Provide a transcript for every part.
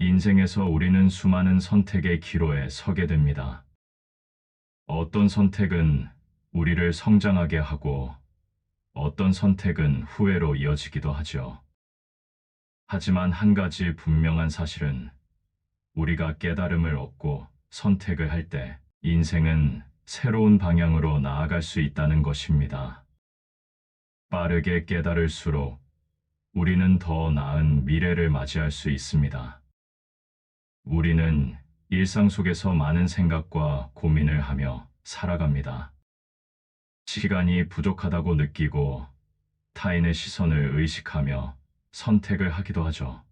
인생에서 우리는 수많은 선택의 기로에 서게 됩니다. 어떤 선택은 우리를 성장하게 하고 어떤 선택은 후회로 이어지기도 하죠. 하지만 한 가지 분명한 사실은 우리가 깨달음을 얻고 선택을 할 때 인생은 새로운 방향으로 나아갈 수 있다는 것입니다. 빠르게 깨달을수록 우리는 더 나은 미래를 맞이할 수 있습니다. 우리는 일상 속에서 많은 생각과 고민을 하며 살아갑니다. 시간이 부족하다고 느끼고 타인의 시선을 의식하며 선택을 하기도 하죠.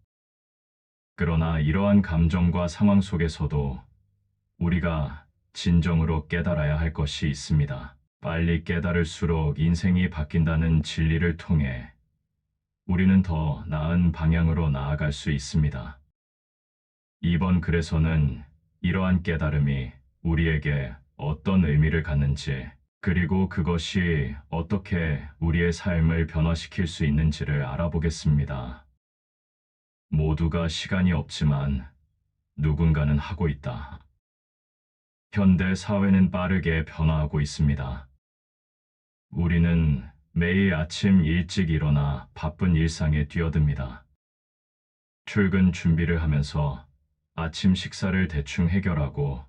그러나 이러한 감정과 상황 속에서도 우리가 진정으로 깨달아야 할 것이 있습니다. 빨리 깨달을수록 인생이 바뀐다는 진리를 통해 우리는 더 나은 방향으로 나아갈 수 있습니다. 이번 글에서는 이러한 깨달음이 우리에게 어떤 의미를 갖는지, 그리고 그것이 어떻게 우리의 삶을 변화시킬 수 있는지를 알아보겠습니다. 모두가 시간이 없지만 누군가는 하고 있다. 현대 사회는 빠르게 변화하고 있습니다. 우리는 매일 아침 일찍 일어나 바쁜 일상에 뛰어듭니다. 출근 준비를 하면서 아침 식사를 대충 해결하고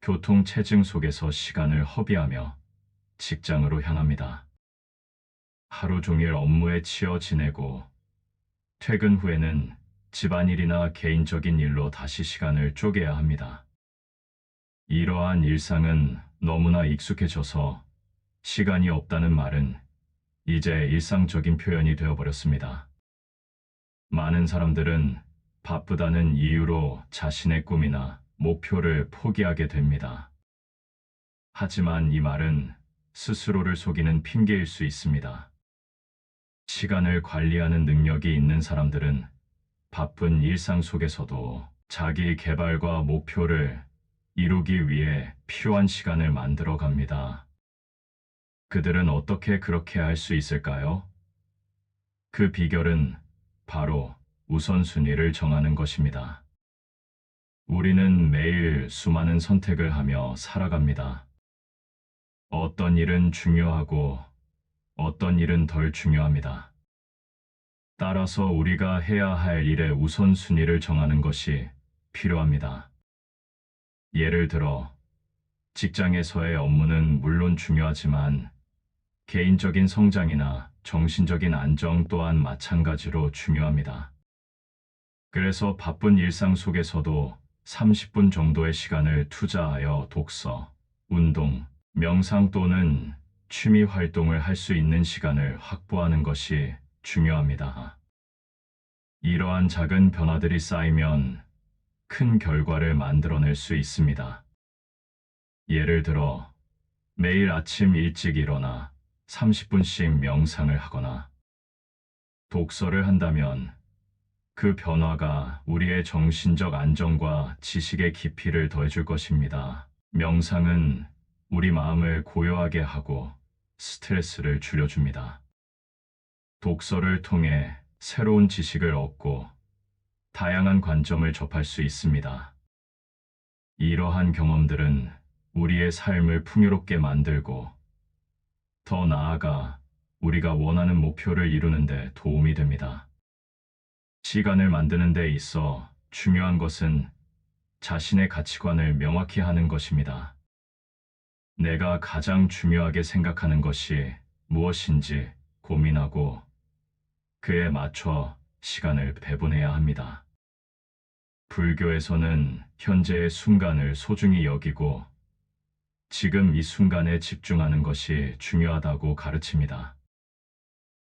교통 체증 속에서 시간을 허비하며 직장으로 향합니다. 하루 종일 업무에 치여 지내고 퇴근 후에는 집안일이나 개인적인 일로 다시 시간을 쪼개야 합니다. 이러한 일상은 너무나 익숙해져서 시간이 없다는 말은 이제 일상적인 표현이 되어버렸습니다. 많은 사람들은 바쁘다는 이유로 자신의 꿈이나 목표를 포기하게 됩니다. 하지만 이 말은 스스로를 속이는 핑계일 수 있습니다. 시간을 관리하는 능력이 있는 사람들은 바쁜 일상 속에서도 자기 개발과 목표를 이루기 위해 필요한 시간을 만들어 갑니다. 그들은 어떻게 그렇게 할 수 있을까요? 그 비결은 바로 우선순위를 정하는 것입니다. 우리는 매일 수많은 선택을 하며 살아갑니다. 어떤 일은 중요하고 어떤 일은 덜 중요합니다. 따라서 우리가 해야 할 일의 우선순위를 정하는 것이 필요합니다. 예를 들어, 직장에서의 업무는 물론 중요하지만 개인적인 성장이나 정신적인 안정 또한 마찬가지로 중요합니다. 그래서 바쁜 일상 속에서도 30분 정도의 시간을 투자하여 독서, 운동, 명상 또는 취미 활동을 할 수 있는 시간을 확보하는 것이 중요합니다. 이러한 작은 변화들이 쌓이면 큰 결과를 만들어낼 수 있습니다. 예를 들어, 매일 아침 일찍 일어나 30분씩 명상을 하거나 독서를 한다면 그 변화가 우리의 정신적 안정과 지식의 깊이를 더해줄 것입니다. 명상은 우리 마음을 고요하게 하고 스트레스를 줄여줍니다. 독서를 통해 새로운 지식을 얻고 다양한 관점을 접할 수 있습니다. 이러한 경험들은 우리의 삶을 풍요롭게 만들고 더 나아가 우리가 원하는 목표를 이루는 데 도움이 됩니다. 시간을 만드는 데 있어 중요한 것은 자신의 가치관을 명확히 하는 것입니다. 내가 가장 중요하게 생각하는 것이 무엇인지 고민하고 그에 맞춰 시간을 배분해야 합니다. 불교에서는 현재의 순간을 소중히 여기고 지금 이 순간에 집중하는 것이 중요하다고 가르칩니다.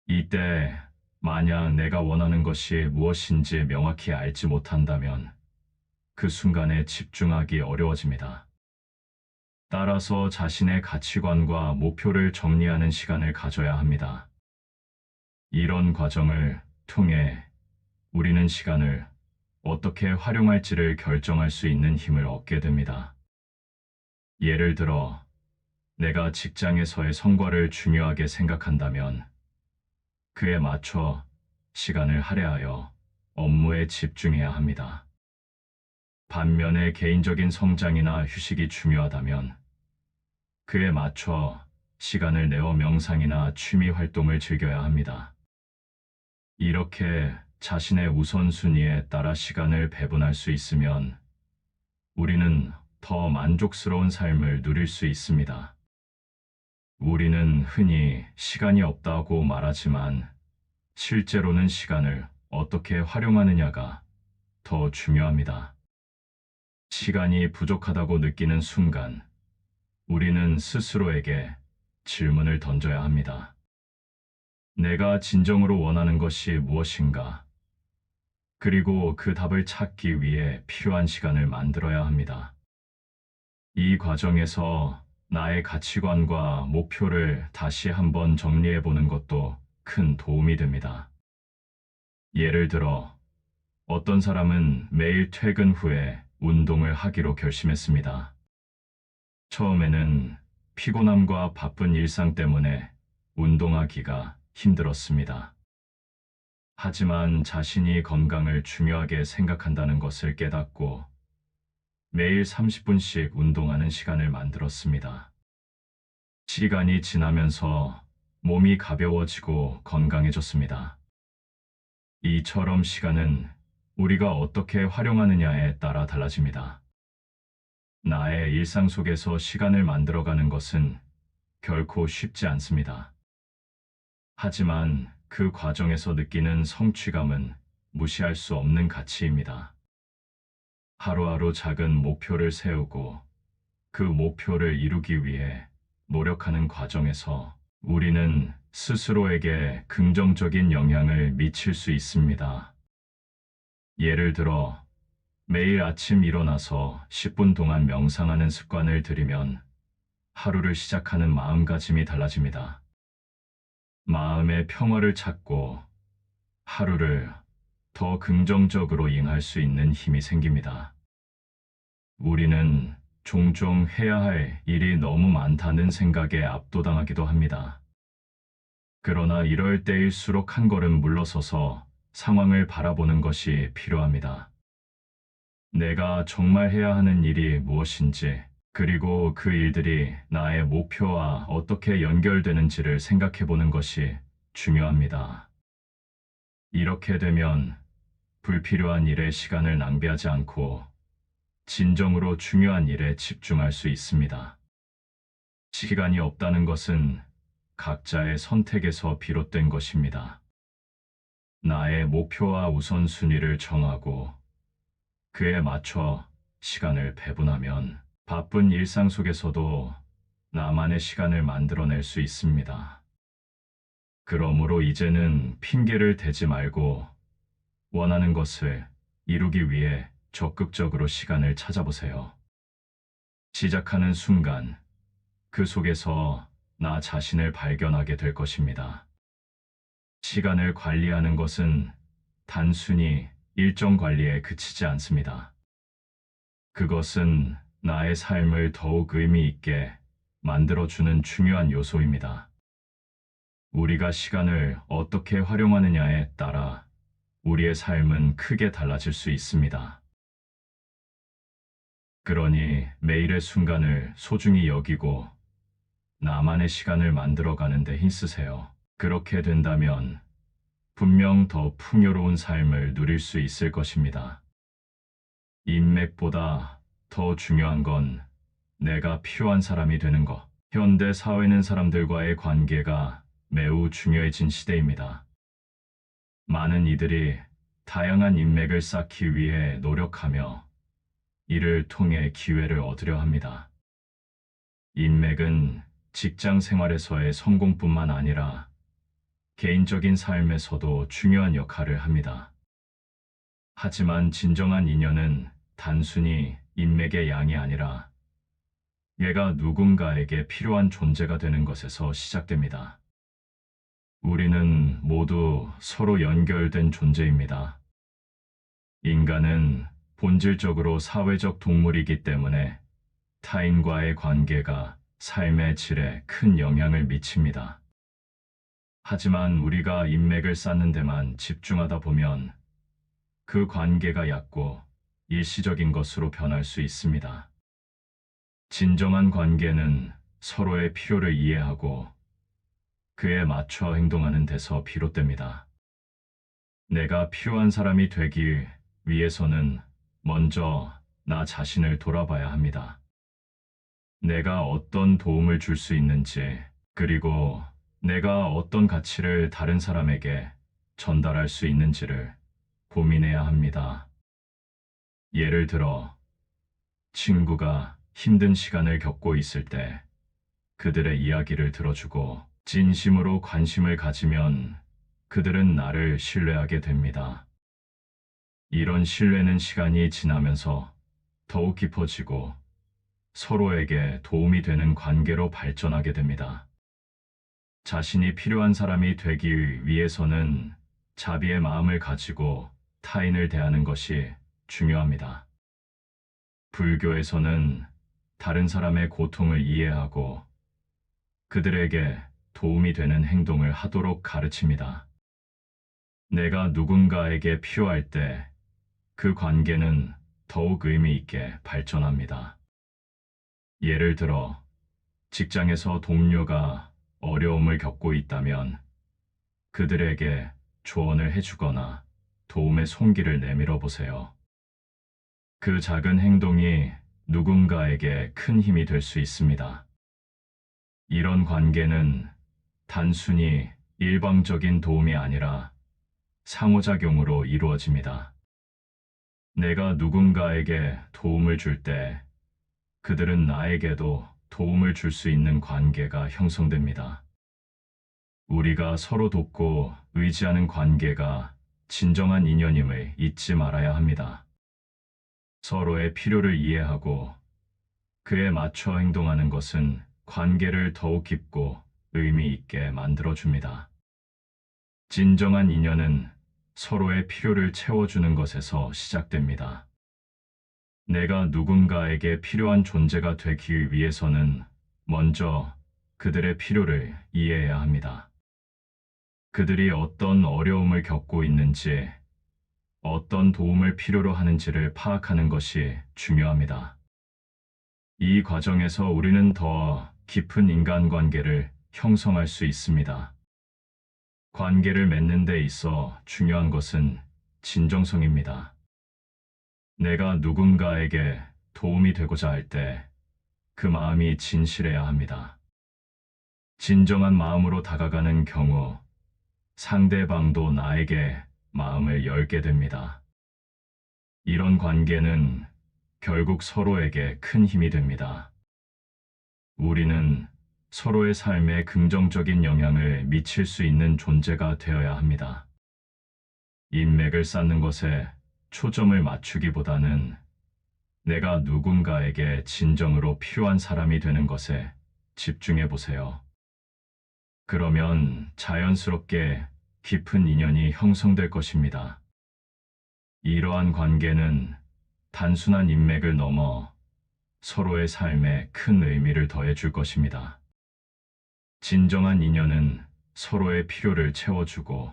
이때 만약 내가 원하는 것이 무엇인지 명확히 알지 못한다면 그 순간에 집중하기 어려워집니다. 따라서 자신의 가치관과 목표를 정리하는 시간을 가져야 합니다. 이런 과정을 통해 우리는 시간을 어떻게 활용할지를 결정할 수 있는 힘을 얻게 됩니다. 예를 들어, 내가 직장에서의 성과를 중요하게 생각한다면 그에 맞춰 시간을 할애하여 업무에 집중해야 합니다. 반면에 개인적인 성장이나 휴식이 중요하다면 그에 맞춰 시간을 내어 명상이나 취미 활동을 즐겨야 합니다. 이렇게 자신의 우선순위에 따라 시간을 배분할 수 있으면 우리는 더 만족스러운 삶을 누릴 수 있습니다. 우리는 흔히 시간이 없다고 말하지만 실제로는 시간을 어떻게 활용하느냐가 더 중요합니다. 시간이 부족하다고 느끼는 순간 우리는 스스로에게 질문을 던져야 합니다. 내가 진정으로 원하는 것이 무엇인가? 그리고 그 답을 찾기 위해 필요한 시간을 만들어야 합니다. 이 과정에서 나의 가치관과 목표를 다시 한번 정리해 보는 것도 큰 도움이 됩니다. 예를 들어, 어떤 사람은 매일 퇴근 후에 운동을 하기로 결심했습니다. 처음에는 피곤함과 바쁜 일상 때문에 운동하기가 힘들었습니다. 하지만 자신이 건강을 중요하게 생각한다는 것을 깨닫고 매일 30분씩 운동하는 시간을 만들었습니다. 시간이 지나면서 몸이 가벼워지고 건강해졌습니다. 이처럼 시간은 우리가 어떻게 활용하느냐에 따라 달라집니다. 나의 일상 속에서 시간을 만들어가는 것은 결코 쉽지 않습니다. 하지만 그 과정에서 느끼는 성취감은 무시할 수 없는 가치입니다. 하루하루 작은 목표를 세우고 그 목표를 이루기 위해 노력하는 과정에서 우리는 스스로에게 긍정적인 영향을 미칠 수 있습니다. 예를 들어, 매일 아침 일어나서 10분 동안 명상하는 습관을 들이면 하루를 시작하는 마음가짐이 달라집니다. 마음의 평화를 찾고 하루를 더 긍정적으로 임할 수 있는 힘이 생깁니다. 우리는 종종 해야 할 일이 너무 많다는 생각에 압도당하기도 합니다. 그러나 이럴 때일수록 한 걸음 물러서서 상황을 바라보는 것이 필요합니다. 내가 정말 해야 하는 일이 무엇인지, 그리고 그 일들이 나의 목표와 어떻게 연결되는지를 생각해 보는 것이 중요합니다. 이렇게 되면 불필요한 일에 시간을 낭비하지 않고 진정으로 중요한 일에 집중할 수 있습니다. 시간이 없다는 것은 각자의 선택에서 비롯된 것입니다. 나의 목표와 우선순위를 정하고 그에 맞춰 시간을 배분하면 바쁜 일상 속에서도 나만의 시간을 만들어낼 수 있습니다. 그러므로 이제는 핑계를 대지 말고 원하는 것을 이루기 위해 적극적으로 시간을 찾아보세요. 시작하는 순간 그 속에서 나 자신을 발견하게 될 것입니다. 시간을 관리하는 것은 단순히 일정 관리에 그치지 않습니다. 그것은 나의 삶을 더욱 의미 있게 만들어주는 중요한 요소입니다. 우리가 시간을 어떻게 활용하느냐에 따라 우리의 삶은 크게 달라질 수 있습니다. 그러니 매일의 순간을 소중히 여기고 나만의 시간을 만들어가는 데 힘쓰세요. 그렇게 된다면 분명 더 풍요로운 삶을 누릴 수 있을 것입니다. 인맥보다 더 중요한 건 내가 필요한 사람이 되는 것. 현대 사회는 사람들과의 관계가 매우 중요해진 시대입니다. 많은 이들이 다양한 인맥을 쌓기 위해 노력하며 이를 통해 기회를 얻으려 합니다. 인맥은 직장 생활에서의 성공뿐만 아니라 개인적인 삶에서도 중요한 역할을 합니다. 하지만 진정한 인연은 단순히 인맥의 양이 아니라 얘가 누군가에게 필요한 존재가 되는 것에서 시작됩니다. 우리는 모두 서로 연결된 존재입니다. 인간은 본질적으로 사회적 동물이기 때문에 타인과의 관계가 삶의 질에 큰 영향을 미칩니다. 하지만 우리가 인맥을 쌓는 데만 집중하다 보면 그 관계가 얕고 일시적인 것으로 변할 수 있습니다. 진정한 관계는 서로의 필요를 이해하고 그에 맞춰 행동하는 데서 비롯됩니다. 내가 필요한 사람이 되기 위해서는 먼저 나 자신을 돌아봐야 합니다. 내가 어떤 도움을 줄 수 있는지, 그리고 내가 어떤 가치를 다른 사람에게 전달할 수 있는지를 고민해야 합니다. 예를 들어, 친구가 힘든 시간을 겪고 있을 때 그들의 이야기를 들어주고 진심으로 관심을 가지면 그들은 나를 신뢰하게 됩니다. 이런 신뢰는 시간이 지나면서 더욱 깊어지고 서로에게 도움이 되는 관계로 발전하게 됩니다. 자신이 필요한 사람이 되기 위해서는 자비의 마음을 가지고 타인을 대하는 것이 중요합니다. 불교에서는 다른 사람의 고통을 이해하고 그들에게 도움이 되는 행동을 하도록 가르칩니다. 내가 누군가에게 필요할 때 그 관계는 더욱 의미 있게 발전합니다. 예를 들어, 직장에서 동료가 어려움을 겪고 있다면 그들에게 조언을 해주거나 도움의 손길을 내밀어 보세요. 그 작은 행동이 누군가에게 큰 힘이 될 수 있습니다. 이런 관계는 단순히 일방적인 도움이 아니라 상호작용으로 이루어집니다. 내가 누군가에게 도움을 줄 때 그들은 나에게도 도움을 줄 수 있는 관계가 형성됩니다. 우리가 서로 돕고 의지하는 관계가 진정한 인연임을 잊지 말아야 합니다. 서로의 필요를 이해하고 그에 맞춰 행동하는 것은 관계를 더욱 깊고 의미 있게 만들어줍니다. 진정한 인연은 서로의 필요를 채워주는 것에서 시작됩니다. 내가 누군가에게 필요한 존재가 되기 위해서는 먼저 그들의 필요를 이해해야 합니다. 그들이 어떤 어려움을 겪고 있는지, 어떤 도움을 필요로 하는지를 파악하는 것이 중요합니다. 이 과정에서 우리는 더 깊은 인간관계를 형성할 수 있습니다. 관계를 맺는 데 있어 중요한 것은 진정성입니다. 내가 누군가에게 도움이 되고자 할 때 그 마음이 진실해야 합니다. 진정한 마음으로 다가가는 경우 상대방도 나에게 마음을 열게 됩니다. 이런 관계는 결국 서로에게 큰 힘이 됩니다. 우리는 서로의 삶에 긍정적인 영향을 미칠 수 있는 존재가 되어야 합니다. 인맥을 쌓는 것에 초점을 맞추기보다는 내가 누군가에게 진정으로 필요한 사람이 되는 것에 집중해 보세요. 그러면 자연스럽게 깊은 인연이 형성될 것입니다. 이러한 관계는 단순한 인맥을 넘어 서로의 삶에 큰 의미를 더해 줄 것입니다. 진정한 인연은 서로의 필요를 채워주고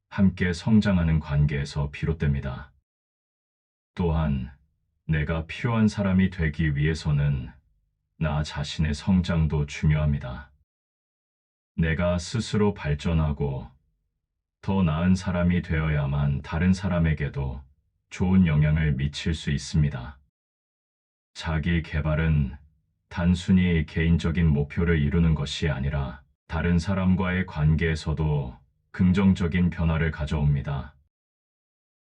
함께 성장하는 관계에서 비롯됩니다. 또한 내가 필요한 사람이 되기 위해서는 나 자신의 성장도 중요합니다. 내가 스스로 발전하고 더 나은 사람이 되어야만 다른 사람에게도 좋은 영향을 미칠 수 있습니다. 자기 개발은 단순히 개인적인 목표를 이루는 것이 아니라 다른 사람과의 관계에서도 긍정적인 변화를 가져옵니다.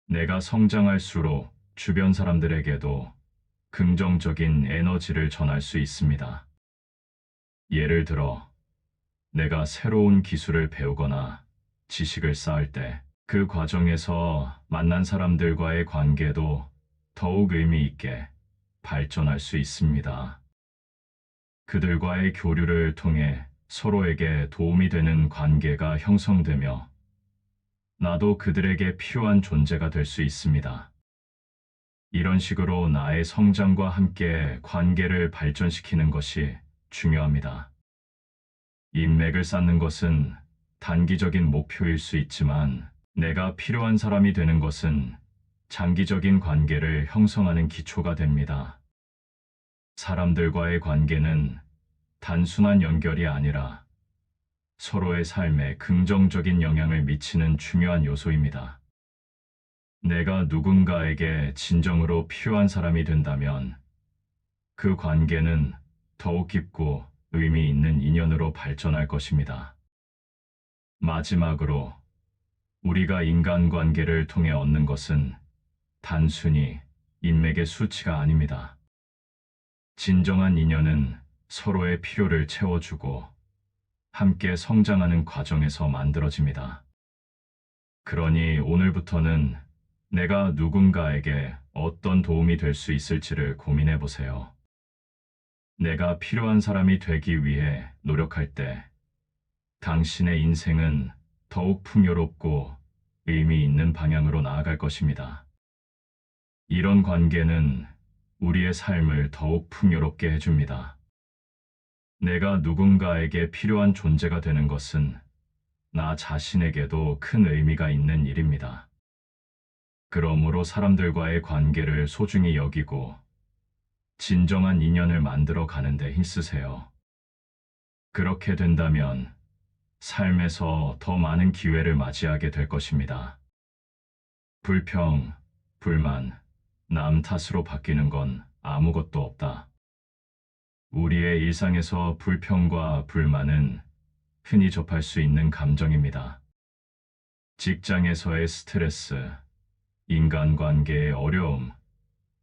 내가 성장할수록 주변 사람들에게도 긍정적인 에너지를 전할 수 있습니다. 예를 들어, 내가 새로운 기술을 배우거나 지식을 쌓을 때 그 과정에서 만난 사람들과의 관계도 더욱 의미 있게 발전할 수 있습니다. 그들과의 교류를 통해 서로에게 도움이 되는 관계가 형성되며 나도 그들에게 필요한 존재가 될 수 있습니다. 이런 식으로 나의 성장과 함께 관계를 발전시키는 것이 중요합니다. 인맥을 쌓는 것은 단기적인 목표일 수 있지만 내가 필요한 사람이 되는 것은 장기적인 관계를 형성하는 기초가 됩니다. 사람들과의 관계는 단순한 연결이 아니라 서로의 삶에 긍정적인 영향을 미치는 중요한 요소입니다. 내가 누군가에게 진정으로 필요한 사람이 된다면 그 관계는 더욱 깊고 의미 있는 인연으로 발전할 것입니다. 마지막으로 우리가 인간관계를 통해 얻는 것은 단순히 인맥의 수치가 아닙니다. 진정한 인연은 서로의 필요를 채워주고 함께 성장하는 과정에서 만들어집니다. 그러니 오늘부터는 내가 누군가에게 어떤 도움이 될 수 있을지를 고민해 보세요. 내가 필요한 사람이 되기 위해 노력할 때 당신의 인생은 더욱 풍요롭고 의미 있는 방향으로 나아갈 것입니다. 이런 관계는 우리의 삶을 더욱 풍요롭게 해줍니다. 내가 누군가에게 필요한 존재가 되는 것은 나 자신에게도 큰 의미가 있는 일입니다. 그러므로 사람들과의 관계를 소중히 여기고 진정한 인연을 만들어 가는 데 힘쓰세요. 그렇게 된다면 삶에서 더 많은 기회를 맞이하게 될 것입니다. 불평, 불만, 남 탓으로 바뀌는 건 아무것도 없다. 우리의 일상에서 불평과 불만은 흔히 접할 수 있는 감정입니다. 직장에서의 스트레스, 인간관계의 어려움,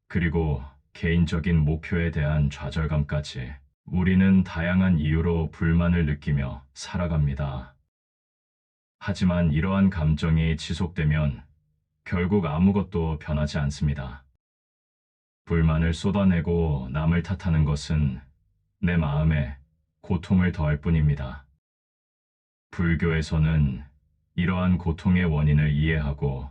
그리고 개인적인 목표에 대한 좌절감까지 우리는 다양한 이유로 불만을 느끼며 살아갑니다. 하지만 이러한 감정이 지속되면 결국 아무것도 변하지 않습니다. 불만을 쏟아내고 남을 탓하는 것은 내 마음에 고통을 더할 뿐입니다. 불교에서는 이러한 고통의 원인을 이해하고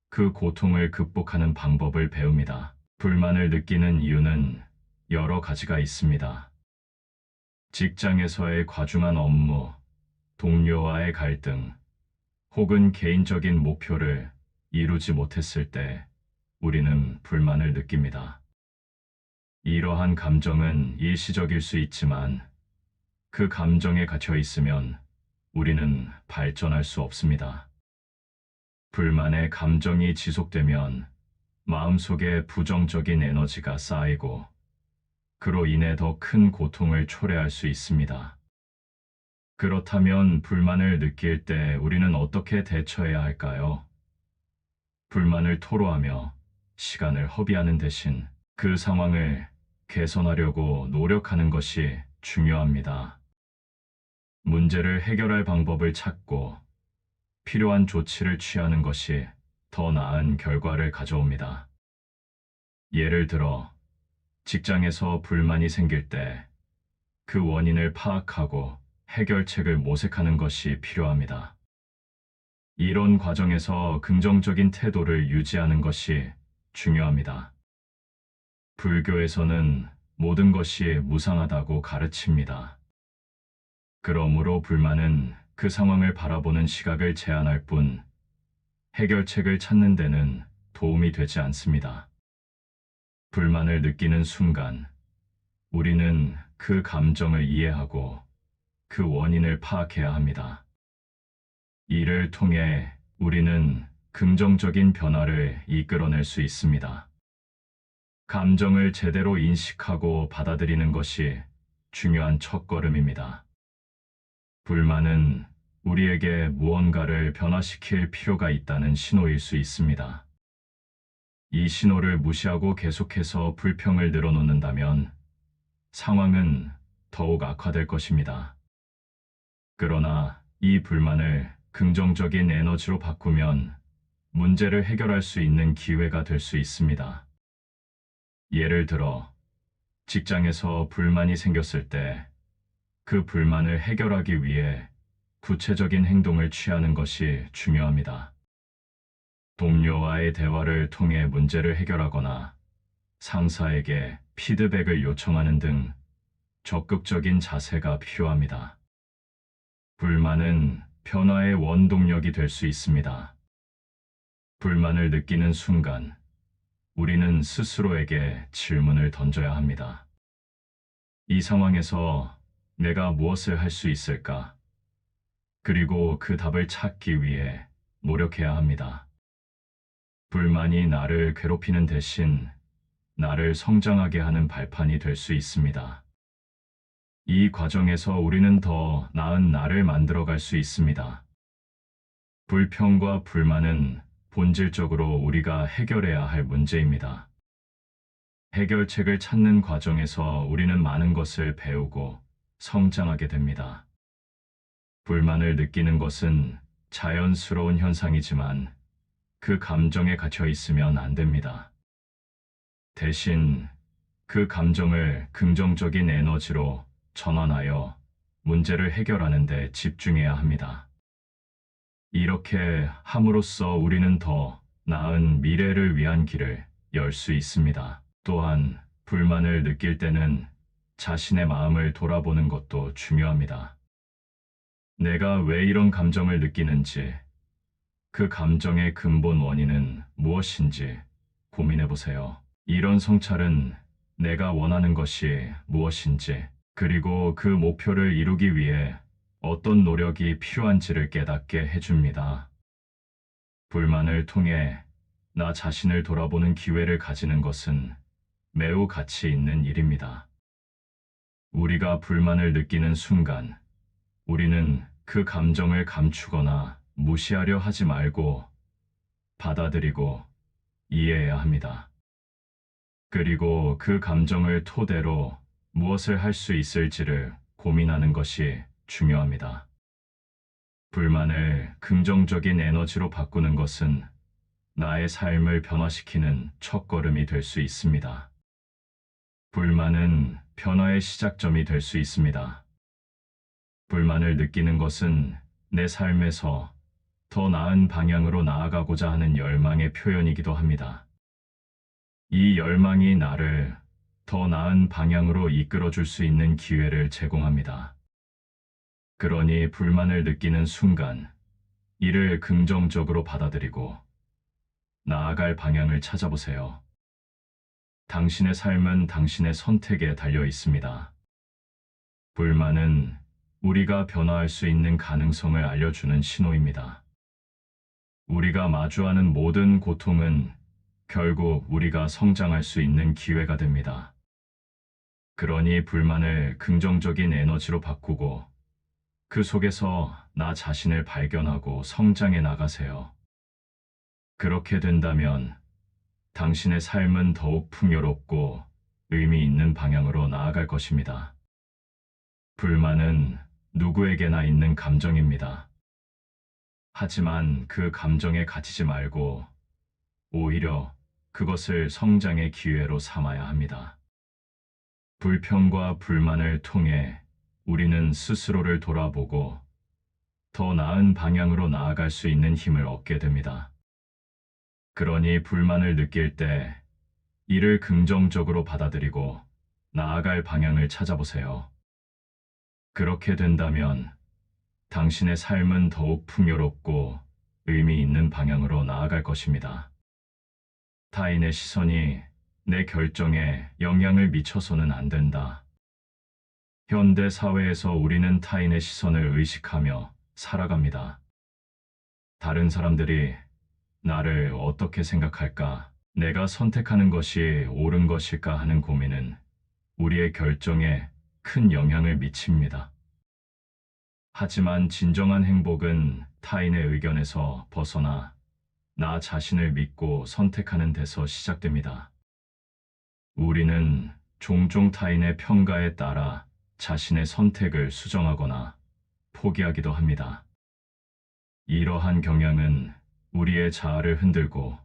그 고통을 극복하는 방법을 배웁니다. 불만을 느끼는 이유는 여러 가지가 있습니다. 직장에서의 과중한 업무, 동료와의 갈등, 혹은 개인적인 목표를 이루지 못했을 때 우리는 불만을 느낍니다. 이러한 감정은 일시적일 수 있지만 그 감정에 갇혀 있으면 우리는 발전할 수 없습니다. 불만의 감정이 지속되면 마음속에 부정적인 에너지가 쌓이고 그로 인해 더 큰 고통을 초래할 수 있습니다. 그렇다면 불만을 느낄 때 우리는 어떻게 대처해야 할까요? 불만을 토로하며 시간을 허비하는 대신 그 상황을 개선하려고 노력하는 것이 중요합니다. 문제를 해결할 방법을 찾고 필요한 조치를 취하는 것이 더 나은 결과를 가져옵니다. 예를 들어, 직장에서 불만이 생길 때 그 원인을 파악하고 해결책을 모색하는 것이 필요합니다. 이런 과정에서 긍정적인 태도를 유지하는 것이 중요합니다. 불교에서는 모든 것이 무상하다고 가르칩니다. 그러므로 불만은 그 상황을 바라보는 시각을 제한할 뿐 해결책을 찾는 데는 도움이 되지 않습니다. 불만을 느끼는 순간 우리는 그 감정을 이해하고 그 원인을 파악해야 합니다. 이를 통해 우리는 긍정적인 변화를 이끌어낼 수 있습니다. 감정을 제대로 인식하고 받아들이는 것이 중요한 첫걸음입니다. 불만은 우리에게 무언가를 변화시킬 필요가 있다는 신호일 수 있습니다. 이 신호를 무시하고 계속해서 불평을 늘어놓는다면 상황은 더욱 악화될 것입니다. 그러나 이 불만을 긍정적인 에너지로 바꾸면 문제를 해결할 수 있는 기회가 될 수 있습니다. 예를 들어, 직장에서 불만이 생겼을 때 그 불만을 해결하기 위해 구체적인 행동을 취하는 것이 중요합니다. 동료와의 대화를 통해 문제를 해결하거나 상사에게 피드백을 요청하는 등 적극적인 자세가 필요합니다. 불만은 변화의 원동력이 될 수 있습니다. 불만을 느끼는 순간 우리는 스스로에게 질문을 던져야 합니다. 이 상황에서 내가 무엇을 할 수 있을까? 그리고 그 답을 찾기 위해 노력해야 합니다. 불만이 나를 괴롭히는 대신 나를 성장하게 하는 발판이 될 수 있습니다. 이 과정에서 우리는 더 나은 나를 만들어갈 수 있습니다. 불평과 불만은 본질적으로 우리가 해결해야 할 문제입니다. 해결책을 찾는 과정에서 우리는 많은 것을 배우고 성장하게 됩니다. 불만을 느끼는 것은 자연스러운 현상이지만 그 감정에 갇혀 있으면 안 됩니다. 대신 그 감정을 긍정적인 에너지로 전환하여 문제를 해결하는 데 집중해야 합니다. 이렇게 함으로써 우리는 더 나은 미래를 위한 길을 열 수 있습니다. 또한 불만을 느낄 때는 자신의 마음을 돌아보는 것도 중요합니다. 내가 왜 이런 감정을 느끼는지, 그 감정의 근본 원인은 무엇인지 고민해 보세요. 이런 성찰은 내가 원하는 것이 무엇인지, 그리고 그 목표를 이루기 위해 어떤 노력이 필요한지를 깨닫게 해줍니다. 불만을 통해 나 자신을 돌아보는 기회를 가지는 것은 매우 가치 있는 일입니다. 우리가 불만을 느끼는 순간, 우리는 그 감정을 감추거나 무시하려 하지 말고 받아들이고 이해해야 합니다. 그리고 그 감정을 토대로 무엇을 할 수 있을지를 고민하는 것이 중요합니다. 불만을 긍정적인 에너지로 바꾸는 것은 나의 삶을 변화시키는 첫걸음이 될 수 있습니다. 불만은 변화의 시작점이 될 수 있습니다. 불만을 느끼는 것은 내 삶에서 더 나은 방향으로 나아가고자 하는 열망의 표현이기도 합니다. 이 열망이 나를 더 나은 방향으로 이끌어 줄 수 있는 기회를 제공합니다. 그러니 불만을 느끼는 순간 이를 긍정적으로 받아들이고 나아갈 방향을 찾아보세요. 당신의 삶은 당신의 선택에 달려 있습니다. 불만은 우리가 변화할 수 있는 가능성을 알려주는 신호입니다. 우리가 마주하는 모든 고통은 결국 우리가 성장할 수 있는 기회가 됩니다. 그러니 불만을 긍정적인 에너지로 바꾸고 그 속에서 나 자신을 발견하고 성장해 나가세요. 그렇게 된다면 당신의 삶은 더욱 풍요롭고 의미 있는 방향으로 나아갈 것입니다. 불만은 누구에게나 있는 감정입니다. 하지만 그 감정에 갇히지 말고 오히려 그것을 성장의 기회로 삼아야 합니다. 불평과 불만을 통해 우리는 스스로를 돌아보고 더 나은 방향으로 나아갈 수 있는 힘을 얻게 됩니다. 그러니 불만을 느낄 때 이를 긍정적으로 받아들이고 나아갈 방향을 찾아보세요. 그렇게 된다면 당신의 삶은 더욱 풍요롭고 의미 있는 방향으로 나아갈 것입니다. 타인의 시선이 내 결정에 영향을 미쳐서는 안 된다. 현대 사회에서 우리는 타인의 시선을 의식하며 살아갑니다. 다른 사람들이 나를 어떻게 생각할까? 내가 선택하는 것이 옳은 것일까 하는 고민은 우리의 결정에 큰 영향을 미칩니다. 하지만 진정한 행복은 타인의 의견에서 벗어나 나 자신을 믿고 선택하는 데서 시작됩니다. 우리는 종종 타인의 평가에 따라 자신의 선택을 수정하거나 포기하기도 합니다. 이러한 경향은 우리의 자아를 흔들고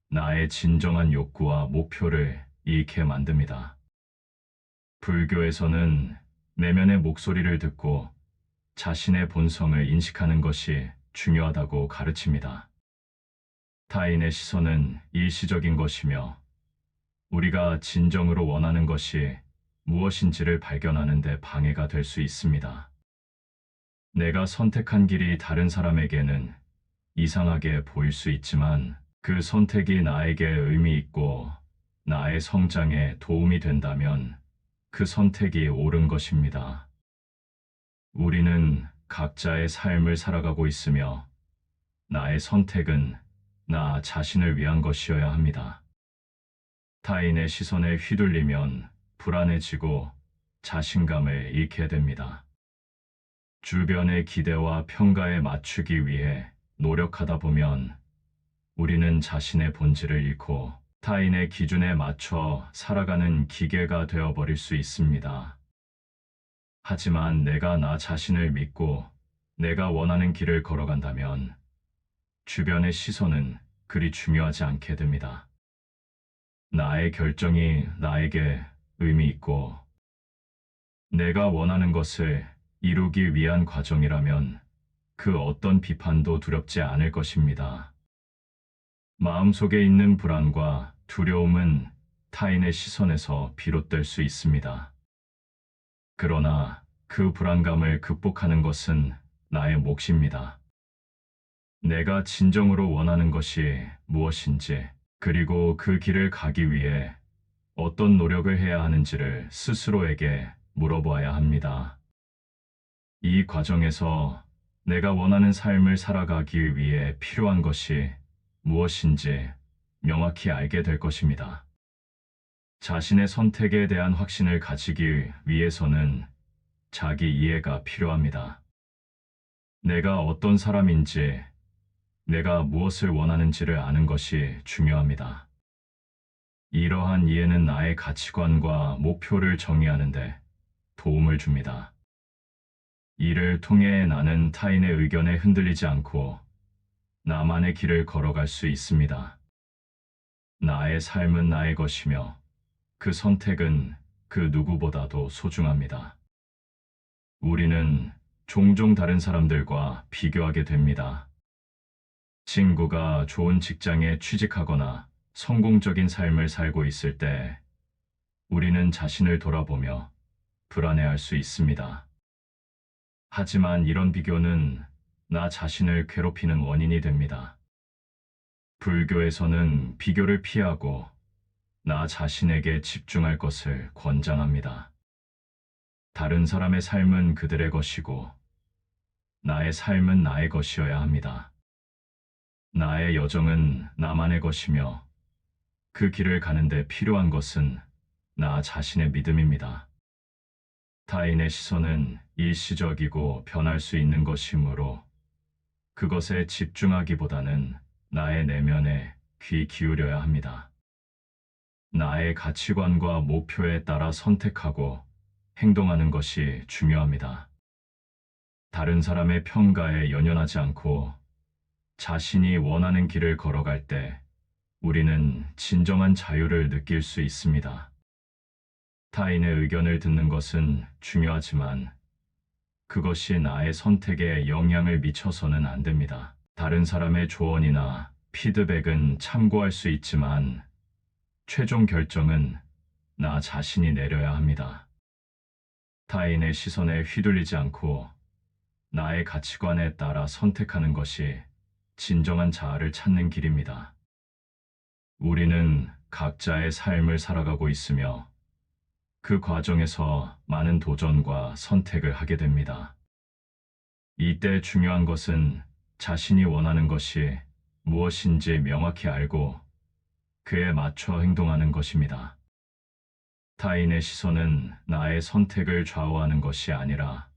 나의 진정한 욕구와 목표를 잃게 만듭니다. 불교에서는 내면의 목소리를 듣고 자신의 본성을 인식하는 것이 중요하다고 가르칩니다. 타인의 시선은 일시적인 것이며 우리가 진정으로 원하는 것이 무엇인지를 발견하는 데 방해가 될 수 있습니다. 내가 선택한 길이 다른 사람에게는 이상하게 보일 수 있지만 그 선택이 나에게 의미 있고 나의 성장에 도움이 된다면 그 선택이 옳은 것입니다. 우리는 각자의 삶을 살아가고 있으며 나의 선택은 나 자신을 위한 것이어야 합니다. 타인의 시선에 휘둘리면 불안해지고 자신감을 잃게 됩니다. 주변의 기대와 평가에 맞추기 위해 노력하다 보면 우리는 자신의 본질을 잃고 타인의 기준에 맞춰 살아가는 기계가 되어버릴 수 있습니다. 하지만 내가 나 자신을 믿고 내가 원하는 길을 걸어간다면 주변의 시선은 그리 중요하지 않게 됩니다. 나의 결정이 나에게 의미 있고 내가 원하는 것을 이루기 위한 과정이라면 그 어떤 비판도 두렵지 않을 것입니다. 마음속에 있는 불안과 두려움은 타인의 시선에서 비롯될 수 있습니다. 그러나 그 불안감을 극복하는 것은 나의 몫입니다. 내가 진정으로 원하는 것이 무엇인지, 그리고 그 길을 가기 위해 어떤 노력을 해야 하는지를 스스로에게 물어보아야 합니다. 이 과정에서 내가 원하는 삶을 살아가기 위해 필요한 것이 무엇인지 명확히 알게 될 것입니다. 자신의 선택에 대한 확신을 가지기 위해서는 자기 이해가 필요합니다. 내가 어떤 사람인지, 내가 무엇을 원하는지를 아는 것이 중요합니다. 이러한 이해는 나의 가치관과 목표를 정의하는데 도움을 줍니다. 이를 통해 나는 타인의 의견에 흔들리지 않고 나만의 길을 걸어갈 수 있습니다. 나의 삶은 나의 것이며 그 선택은 그 누구보다도 소중합니다. 우리는 종종 다른 사람들과 비교하게 됩니다. 친구가 좋은 직장에 취직하거나 성공적인 삶을 살고 있을 때 우리는 자신을 돌아보며 불안해할 수 있습니다. 하지만 이런 비교는 나 자신을 괴롭히는 원인이 됩니다. 불교에서는 비교를 피하고 나 자신에게 집중할 것을 권장합니다. 다른 사람의 삶은 그들의 것이고 나의 삶은 나의 것이어야 합니다. 나의 여정은 나만의 것이며 그 길을 가는데 필요한 것은 나 자신의 믿음입니다. 타인의 시선은 일시적이고 변할 수 있는 것이므로 그것에 집중하기보다는 나의 내면에 귀 기울여야 합니다. 나의 가치관과 목표에 따라 선택하고 행동하는 것이 중요합니다. 다른 사람의 평가에 연연하지 않고 자신이 원하는 길을 걸어갈 때 우리는 진정한 자유를 느낄 수 있습니다. 타인의 의견을 듣는 것은 중요하지만 그것이 나의 선택에 영향을 미쳐서는 안 됩니다. 다른 사람의 조언이나 피드백은 참고할 수 있지만 최종 결정은 나 자신이 내려야 합니다. 타인의 시선에 휘둘리지 않고 나의 가치관에 따라 선택하는 것이 진정한 자아를 찾는 길입니다. 우리는 각자의 삶을 살아가고 있으며 그 과정에서 많은 도전과 선택을 하게 됩니다. 이때 중요한 것은 자신이 원하는 것이 무엇인지 명확히 알고 그에 맞춰 행동하는 것입니다. 타인의 시선은 나의 선택을 좌우하는 것이 아니라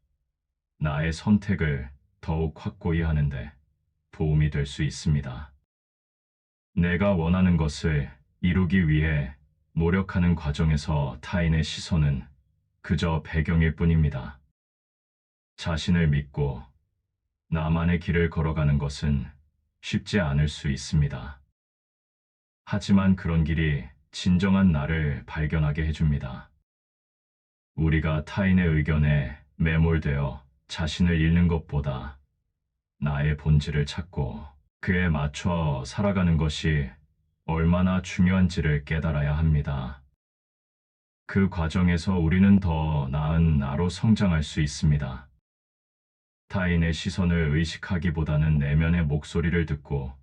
나의 선택을 더욱 확고히 하는데 도움이 될 수 있습니다. 내가 원하는 것을 이루기 위해 노력하는 과정에서 타인의 시선은 그저 배경일 뿐입니다. 자신을 믿고 나만의 길을 걸어가는 것은 쉽지 않을 수 있습니다. 하지만 그런 길이 진정한 나를 발견하게 해줍니다. 우리가 타인의 의견에 매몰되어 자신을 잃는 것보다 나의 본질을 찾고 그에 맞춰 살아가는 것이 얼마나 중요한지를 깨달아야 합니다. 그 과정에서 우리는 더 나은 나로 성장할 수 있습니다. 타인의 시선을 의식하기보다는 내면의 목소리를 듣고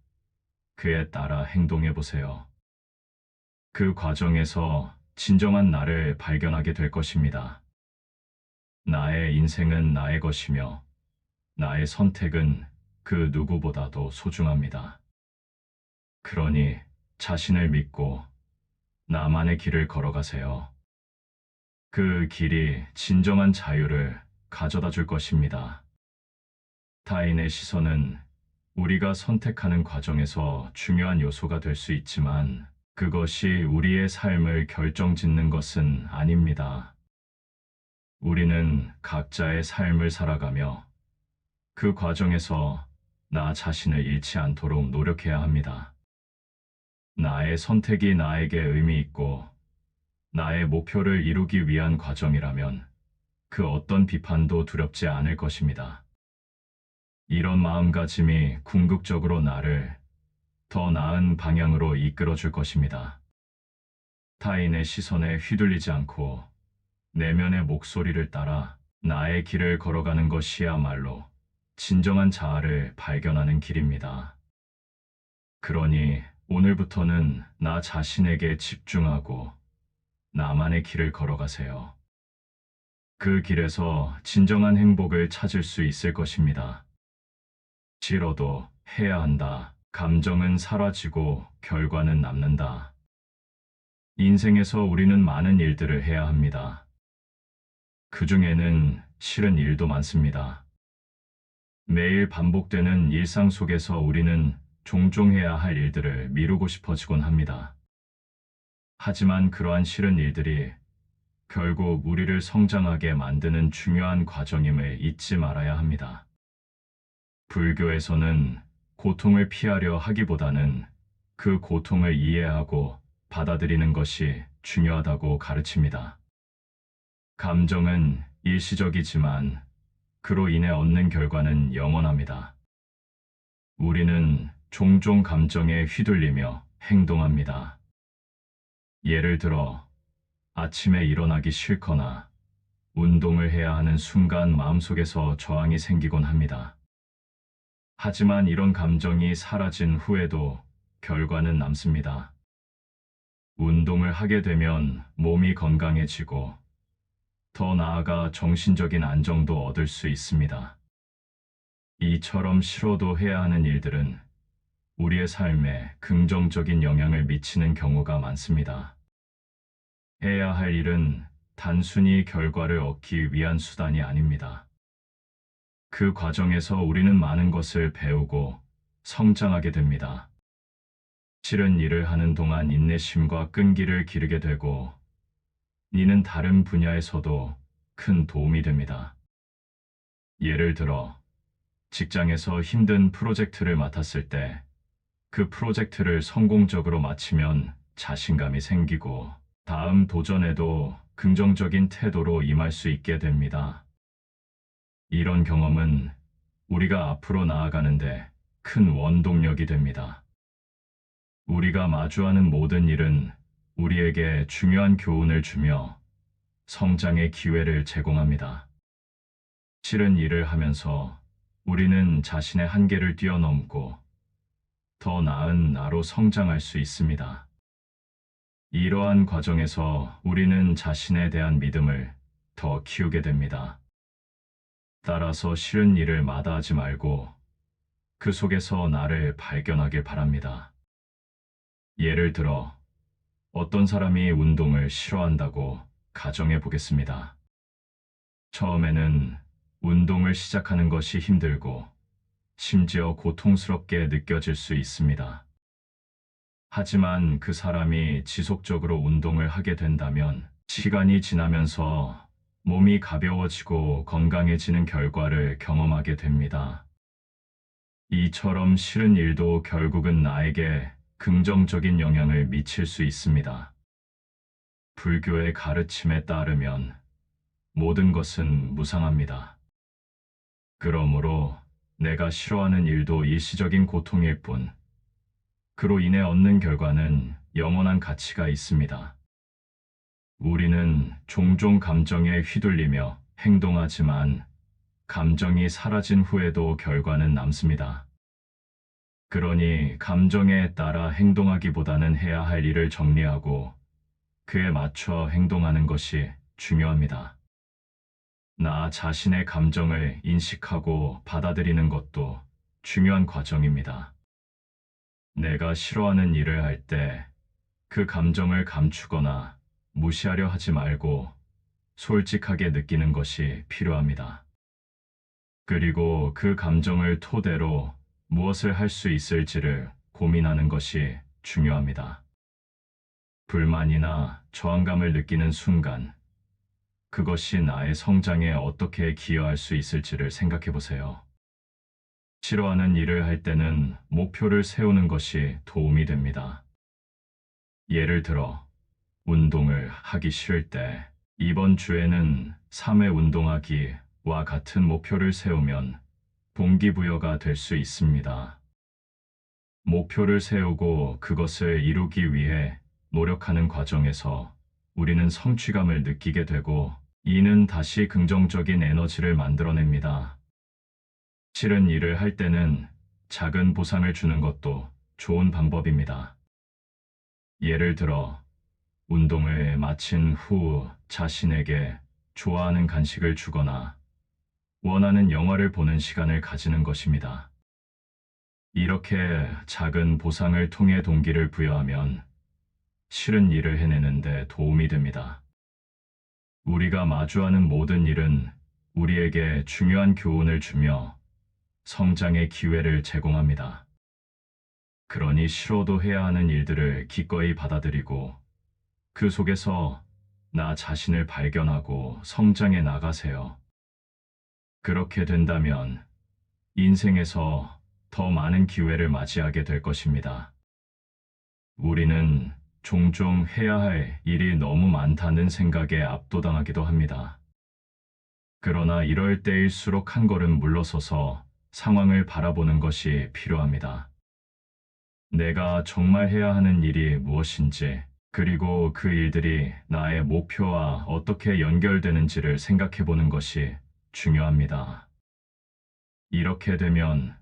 그에 따라 행동해 보세요. 그 과정에서 진정한 나를 발견하게 될 것입니다. 나의 인생은 나의 것이며 나의 선택은 그 누구보다도 소중합니다. 그러니 자신을 믿고 나만의 길을 걸어가세요. 그 길이 진정한 자유를 가져다 줄 것입니다. 타인의 시선은 우리가 선택하는 과정에서 중요한 요소가 될 수 있지만 그것이 우리의 삶을 결정짓는 것은 아닙니다. 우리는 각자의 삶을 살아가며 그 과정에서 나 자신을 잃지 않도록 노력해야 합니다. 나의 선택이 나에게 의미 있고 나의 목표를 이루기 위한 과정이라면 그 어떤 비판도 두렵지 않을 것입니다. 이런 마음가짐이 궁극적으로 나를 더 나은 방향으로 이끌어 줄 것입니다. 타인의 시선에 휘둘리지 않고 내면의 목소리를 따라 나의 길을 걸어가는 것이야말로 진정한 자아를 발견하는 길입니다. 그러니 오늘부터는 나 자신에게 집중하고 나만의 길을 걸어가세요. 그 길에서 진정한 행복을 찾을 수 있을 것입니다. 싫어도 해야 한다. 감정은 사라지고 결과는 남는다. 인생에서 우리는 많은 일들을 해야 합니다. 그 중에는 싫은 일도 많습니다. 매일 반복되는 일상 속에서 우리는 종종 해야 할 일들을 미루고 싶어지곤 합니다. 하지만 그러한 싫은 일들이 결국 우리를 성장하게 만드는 중요한 과정임을 잊지 말아야 합니다. 불교에서는 고통을 피하려 하기보다는 그 고통을 이해하고 받아들이는 것이 중요하다고 가르칩니다. 감정은 일시적이지만 그로 인해 얻는 결과는 영원합니다. 우리는 종종 감정에 휘둘리며 행동합니다. 예를 들어 아침에 일어나기 싫거나 운동을 해야 하는 순간 마음속에서 저항이 생기곤 합니다. 하지만 이런 감정이 사라진 후에도 결과는 남습니다. 운동을 하게 되면 몸이 건강해지고 더 나아가 정신적인 안정도 얻을 수 있습니다. 이처럼 싫어도 해야 하는 일들은 우리의 삶에 긍정적인 영향을 미치는 경우가 많습니다. 해야 할 일은 단순히 결과를 얻기 위한 수단이 아닙니다. 그 과정에서 우리는 많은 것을 배우고 성장하게 됩니다. 싫은 일을 하는 동안 인내심과 끈기를 기르게 되고 이는 다른 분야에서도 큰 도움이 됩니다. 예를 들어 직장에서 힘든 프로젝트를 맡았을 때 그 프로젝트를 성공적으로 마치면 자신감이 생기고 다음 도전에도 긍정적인 태도로 임할 수 있게 됩니다. 이런 경험은 우리가 앞으로 나아가는데 큰 원동력이 됩니다. 우리가 마주하는 모든 일은 우리에게 중요한 교훈을 주며 성장의 기회를 제공합니다. 싫은 일을 하면서 우리는 자신의 한계를 뛰어넘고 더 나은 나로 성장할 수 있습니다. 이러한 과정에서 우리는 자신에 대한 믿음을 더 키우게 됩니다. 따라서 싫은 일을 마다하지 말고 그 속에서 나를 발견하길 바랍니다. 예를 들어 어떤 사람이 운동을 싫어한다고 가정해 보겠습니다. 처음에는 운동을 시작하는 것이 힘들고 심지어 고통스럽게 느껴질 수 있습니다. 하지만 그 사람이 지속적으로 운동을 하게 된다면 시간이 지나면서 몸이 가벼워지고 건강해지는 결과를 경험하게 됩니다. 이처럼 싫은 일도 결국은 나에게 긍정적인 영향을 미칠 수 있습니다. 불교의 가르침에 따르면 모든 것은 무상합니다. 그러므로 내가 싫어하는 일도 일시적인 고통일 뿐, 그로 인해 얻는 결과는 영원한 가치가 있습니다. 우리는 종종 감정에 휘둘리며 행동하지만 감정이 사라진 후에도 결과는 남습니다. 그러니 감정에 따라 행동하기보다는 해야 할 일을 정리하고 그에 맞춰 행동하는 것이 중요합니다. 나 자신의 감정을 인식하고 받아들이는 것도 중요한 과정입니다. 내가 싫어하는 일을 할 때 그 감정을 감추거나 무시하려 하지 말고 솔직하게 느끼는 것이 필요합니다. 그리고 그 감정을 토대로 무엇을 할 수 있을지를 고민하는 것이 중요합니다. 불만이나 저항감을 느끼는 순간, 그것이 나의 성장에 어떻게 기여할 수 있을지를 생각해 보세요. 싫어하는 일을 할 때는 목표를 세우는 것이 도움이 됩니다. 예를 들어, 운동을 하기 싫을 때, 이번 주에는 3회 운동하기와 같은 목표를 세우면 동기부여가 될 수 있습니다. 목표를 세우고 그것을 이루기 위해 노력하는 과정에서 우리는 성취감을 느끼게 되고 이는 다시 긍정적인 에너지를 만들어냅니다. 싫은 일을 할 때는 작은 보상을 주는 것도 좋은 방법입니다. 예를 들어, 운동을 마친 후 자신에게 좋아하는 간식을 주거나 원하는 영화를 보는 시간을 가지는 것입니다. 이렇게 작은 보상을 통해 동기를 부여하면 싫은 일을 해내는 데 도움이 됩니다. 우리가 마주하는 모든 일은 우리에게 중요한 교훈을 주며 성장의 기회를 제공합니다. 그러니 싫어도 해야 하는 일들을 기꺼이 받아들이고 그 속에서 나 자신을 발견하고 성장해 나가세요. 그렇게 된다면 인생에서 더 많은 기회를 맞이하게 될 것입니다. 우리는 종종 해야 할 일이 너무 많다는 생각에 압도당하기도 합니다. 그러나 이럴 때일수록 한 걸음 물러서서 상황을 바라보는 것이 필요합니다. 내가 정말 해야 하는 일이 무엇인지, 그리고 그 일들이 나의 목표와 어떻게 연결되는지를 생각해 보는 것이 중요합니다. 이렇게 되면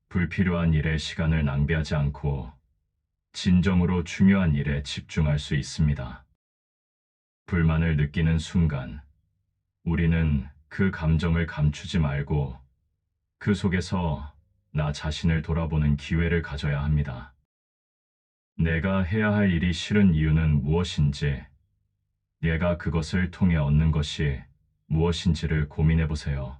불필요한 일에 시간을 낭비하지 않고 진정으로 중요한 일에 집중할 수 있습니다. 불만을 느끼는 순간, 우리는 그 감정을 감추지 말고 그 속에서 나 자신을 돌아보는 기회를 가져야 합니다. 내가 해야 할 일이 싫은 이유는 무엇인지, 내가 그것을 통해 얻는 것이 무엇인지를 고민해 보세요.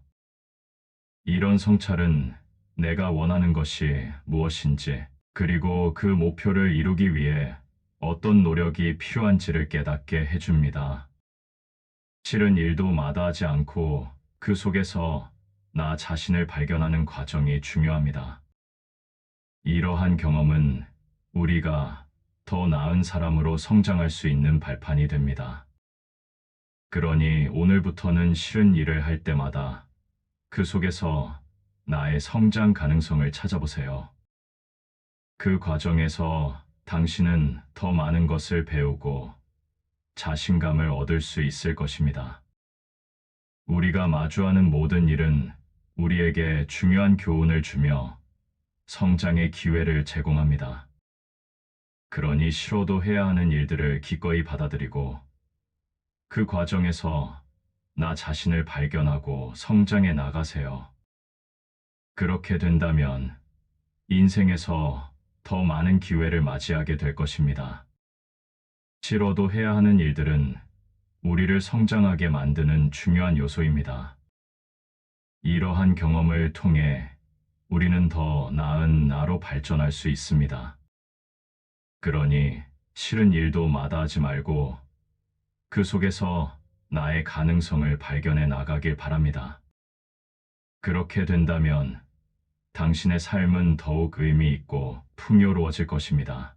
이런 성찰은 내가 원하는 것이 무엇인지, 그리고 그 목표를 이루기 위해 어떤 노력이 필요한지를 깨닫게 해줍니다. 싫은 일도 마다하지 않고 그 속에서 나 자신을 발견하는 과정이 중요합니다. 이러한 경험은 우리가 더 나은 사람으로 성장할 수 있는 발판이 됩니다. 그러니 오늘부터는 싫은 일을 할 때마다 그 속에서 나의 성장 가능성을 찾아보세요. 그 과정에서 당신은 더 많은 것을 배우고 자신감을 얻을 수 있을 것입니다. 우리가 마주하는 모든 일은 우리에게 중요한 교훈을 주며 성장의 기회를 제공합니다. 그러니 싫어도 해야 하는 일들을 기꺼이 받아들이고 그 과정에서 나 자신을 발견하고 성장해 나가세요. 그렇게 된다면 인생에서 더 많은 기회를 맞이하게 될 것입니다. 싫어도 해야 하는 일들은 우리를 성장하게 만드는 중요한 요소입니다. 이러한 경험을 통해 우리는 더 나은 나로 발전할 수 있습니다. 그러니 싫은 일도 마다하지 말고 그 속에서 나의 가능성을 발견해 나가길 바랍니다. 그렇게 된다면 당신의 삶은 더욱 의미 있고 풍요로워질 것입니다.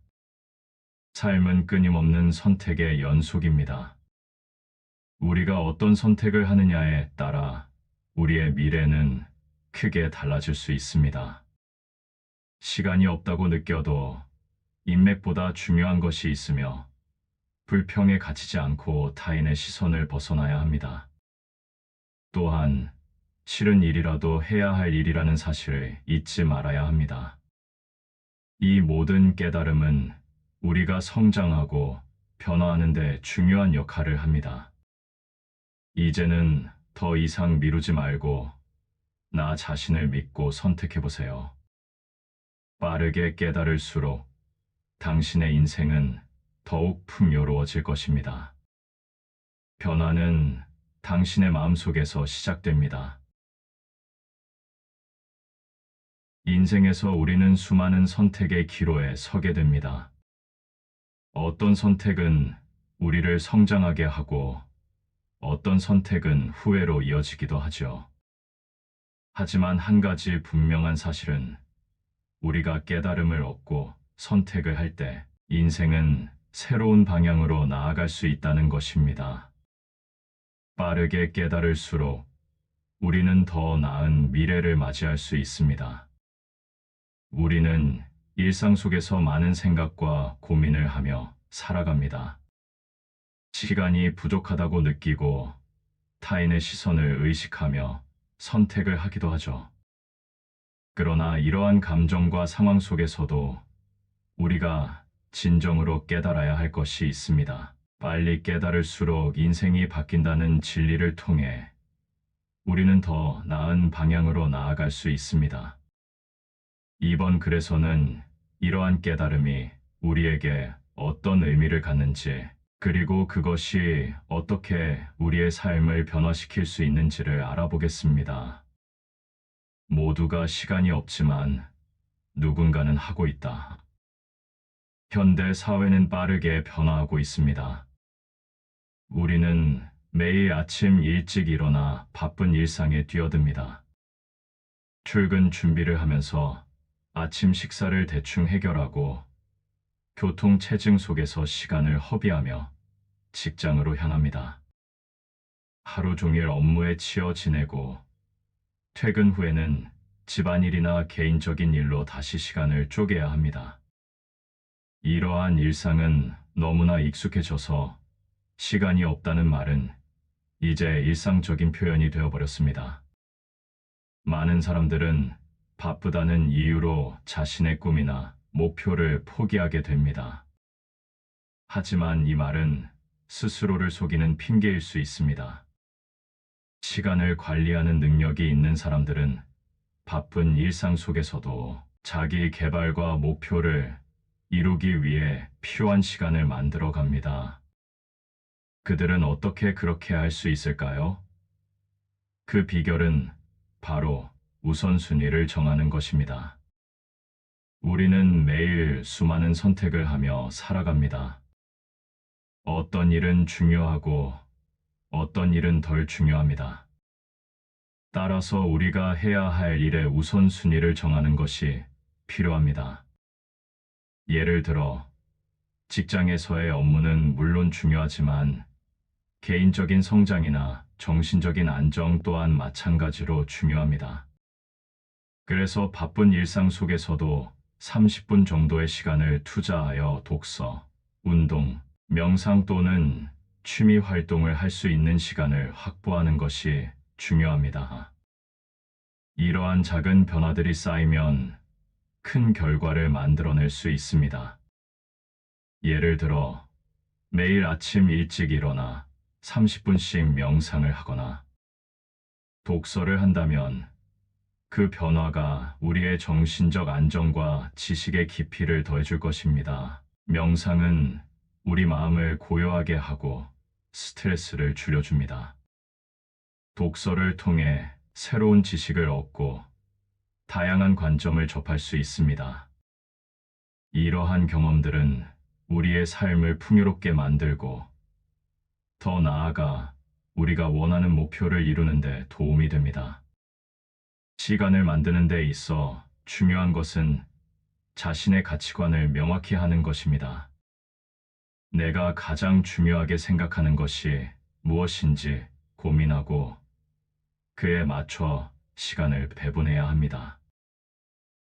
삶은 끊임없는 선택의 연속입니다. 우리가 어떤 선택을 하느냐에 따라 우리의 미래는 크게 달라질 수 있습니다. 시간이 없다고 느껴도 인맥보다 중요한 것이 있으며 불평에 갇히지 않고 타인의 시선을 벗어나야 합니다. 또한 싫은 일이라도 해야 할 일이라는 사실을 잊지 말아야 합니다. 이 모든 깨달음은 우리가 성장하고 변화하는 데 중요한 역할을 합니다. 이제는 더 이상 미루지 말고 나 자신을 믿고 선택해 보세요. 빠르게 깨달을수록 당신의 인생은 더욱 풍요로워질 것입니다. 변화는 당신의 마음속에서 시작됩니다. 인생에서 우리는 수많은 선택의 기로에 서게 됩니다. 어떤 선택은 우리를 성장하게 하고 어떤 선택은 후회로 이어지기도 하죠. 하지만 한 가지 분명한 사실은 우리가 깨달음을 얻고 선택을 할 때 인생은 새로운 방향으로 나아갈 수 있다는 것입니다. 빠르게 깨달을수록 우리는 더 나은 미래를 맞이할 수 있습니다. 우리는 일상 속에서 많은 생각과 고민을 하며 살아갑니다. 시간이 부족하다고 느끼고 타인의 시선을 의식하며 선택을 하기도 하죠. 그러나 이러한 감정과 상황 속에서도 우리가 진정으로 깨달아야 할 것이 있습니다. 빨리 깨달을수록 인생이 바뀐다는 진리를 통해 우리는 더 나은 방향으로 나아갈 수 있습니다. 이번 글에서는 이러한 깨달음이 우리에게 어떤 의미를 갖는지, 그리고 그것이 어떻게 우리의 삶을 변화시킬 수 있는지를 알아보겠습니다. 모두가 시간이 없지만 누군가는 하고 있다. 현대 사회는 빠르게 변화하고 있습니다. 우리는 매일 아침 일찍 일어나 바쁜 일상에 뛰어듭니다. 출근 준비를 하면서 아침 식사를 대충 해결하고 교통 체증 속에서 시간을 허비하며 직장으로 향합니다. 하루 종일 업무에 치여 지내고 퇴근 후에는 집안일이나 개인적인 일로 다시 시간을 쪼개야 합니다. 이러한 일상은 너무나 익숙해져서 시간이 없다는 말은 이제 일상적인 표현이 되어버렸습니다. 많은 사람들은 바쁘다는 이유로 자신의 꿈이나 목표를 포기하게 됩니다. 하지만 이 말은 스스로를 속이는 핑계일 수 있습니다. 시간을 관리하는 능력이 있는 사람들은 바쁜 일상 속에서도 자기 개발과 목표를 이루기 위해 필요한 시간을 만들어 갑니다. 그들은 어떻게 그렇게 할 수 있을까요? 그 비결은 바로 우선순위를 정하는 것입니다. 우리는 매일 수많은 선택을 하며 살아갑니다. 어떤 일은 중요하고 어떤 일은 덜 중요합니다. 따라서 우리가 해야 할 일의 우선순위를 정하는 것이 필요합니다. 예를 들어, 직장에서의 업무는 물론 중요하지만 개인적인 성장이나 정신적인 안정 또한 마찬가지로 중요합니다. 그래서 바쁜 일상 속에서도 30분 정도의 시간을 투자하여 독서, 운동, 명상 또는 취미 활동을 할 수 있는 시간을 확보하는 것이 중요합니다. 이러한 작은 변화들이 쌓이면 큰 결과를 만들어낼 수 있습니다. 예를 들어, 매일 아침 일찍 일어나 30분씩 명상을 하거나 독서를 한다면 그 변화가 우리의 정신적 안정과 지식의 깊이를 더해줄 것입니다. 명상은 우리 마음을 고요하게 하고 스트레스를 줄여줍니다. 독서를 통해 새로운 지식을 얻고 다양한 관점을 접할 수 있습니다. 이러한 경험들은 우리의 삶을 풍요롭게 만들고 더 나아가 우리가 원하는 목표를 이루는 데 도움이 됩니다. 시간을 만드는 데 있어 중요한 것은 자신의 가치관을 명확히 하는 것입니다. 내가 가장 중요하게 생각하는 것이 무엇인지 고민하고 그에 맞춰 시간을 배분해야 합니다.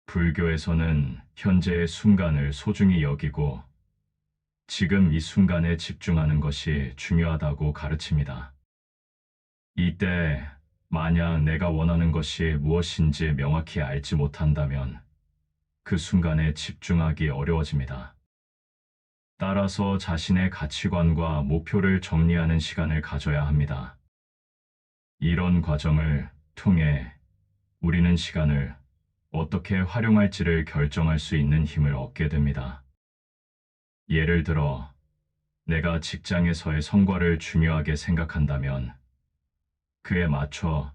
불교에서는 현재의 순간을 소중히 여기고 지금 이 순간에 집중하는 것이 중요하다고 가르칩니다. 이때 만약 내가 원하는 것이 무엇인지 명확히 알지 못한다면 그 순간에 집중하기 어려워집니다. 따라서 자신의 가치관과 목표를 정리하는 시간을 가져야 합니다. 이런 과정을 통해 우리는 시간을 어떻게 활용할지를 결정할 수 있는 힘을 얻게 됩니다. 예를 들어, 내가 직장에서의 성과를 중요하게 생각한다면 그에 맞춰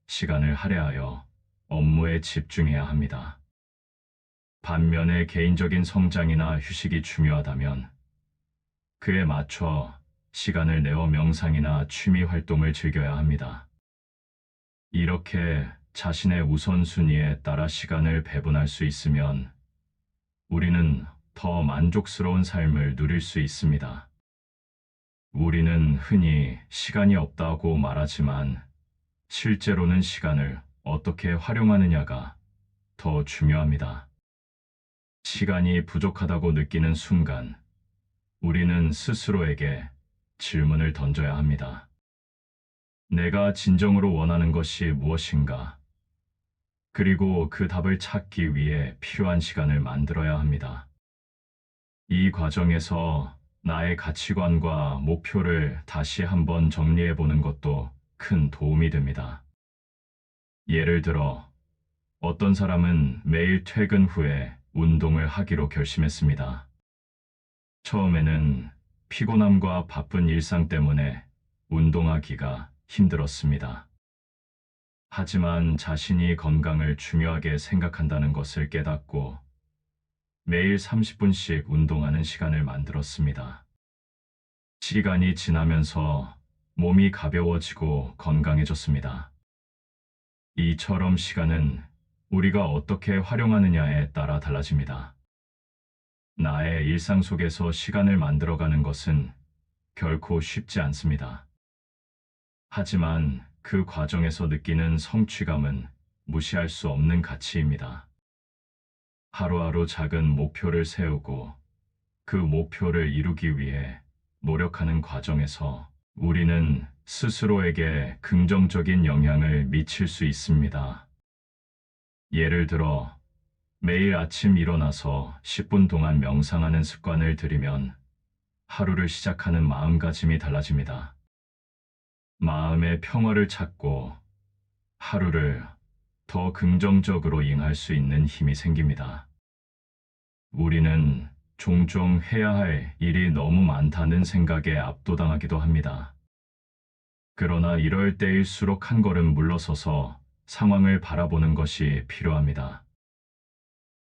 시간을 할애하여 업무에 집중해야 합니다. 반면에 개인적인 성장이나 휴식이 중요하다면 그에 맞춰 시간을 내어 명상이나 취미 활동을 즐겨야 합니다. 이렇게 자신의 우선순위에 따라 시간을 배분할 수 있으면 우리는 더 만족스러운 삶을 누릴 수 있습니다. 우리는 흔히 시간이 없다고 말하지만 실제로는 시간을 어떻게 활용하느냐가 더 중요합니다. 시간이 부족하다고 느끼는 순간 우리는 스스로에게 질문을 던져야 합니다. 내가 진정으로 원하는 것이 무엇인가? 그리고 그 답을 찾기 위해 필요한 시간을 만들어야 합니다. 이 과정에서 나의 가치관과 목표를 다시 한번 정리해 보는 것도 큰 도움이 됩니다. 예를 들어, 어떤 사람은 매일 퇴근 후에 운동을 하기로 결심했습니다. 처음에는 피곤함과 바쁜 일상 때문에 운동하기가 힘들었습니다. 하지만 자신이 건강을 중요하게 생각한다는 것을 깨닫고 매일 30분씩 운동하는 시간을 만들었습니다. 시간이 지나면서 몸이 가벼워지고 건강해졌습니다. 이처럼 시간은 우리가 어떻게 활용하느냐에 따라 달라집니다. 나의 일상 속에서 시간을 만들어가는 것은 결코 쉽지 않습니다. 하지만 그 과정에서 느끼는 성취감은 무시할 수 없는 가치입니다. 하루하루 작은 목표를 세우고 그 목표를 이루기 위해 노력하는 과정에서 우리는 스스로에게 긍정적인 영향을 미칠 수 있습니다. 예를 들어, 매일 아침 일어나서 10분 동안 명상하는 습관을 들이면 하루를 시작하는 마음가짐이 달라집니다. 마음의 평화를 찾고 하루를 더 긍정적으로 임할 수 있는 힘이 생깁니다. 우리는 종종 해야 할 일이 너무 많다는 생각에 압도당하기도 합니다. 그러나 이럴 때일수록 한 걸음 물러서서 상황을 바라보는 것이 필요합니다.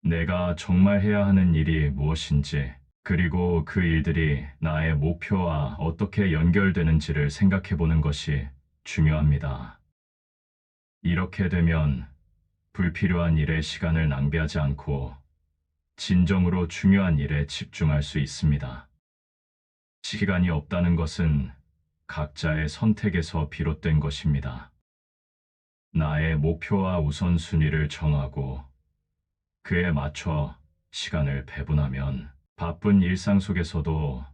내가 정말 해야 하는 일이 무엇인지, 그리고 그 일들이 나의 목표와 어떻게 연결되는지를 생각해 보는 것이 중요합니다. 이렇게 되면 불필요한 일에 시간을 낭비하지 않고 진정으로 중요한 일에 집중할 수 있습니다. 시간이 없다는 것은 각자의 선택에서 비롯된 것입니다. 나의 목표와 우선순위를 정하고 그에 맞춰 시간을 배분하면 바쁜 일상 속에서도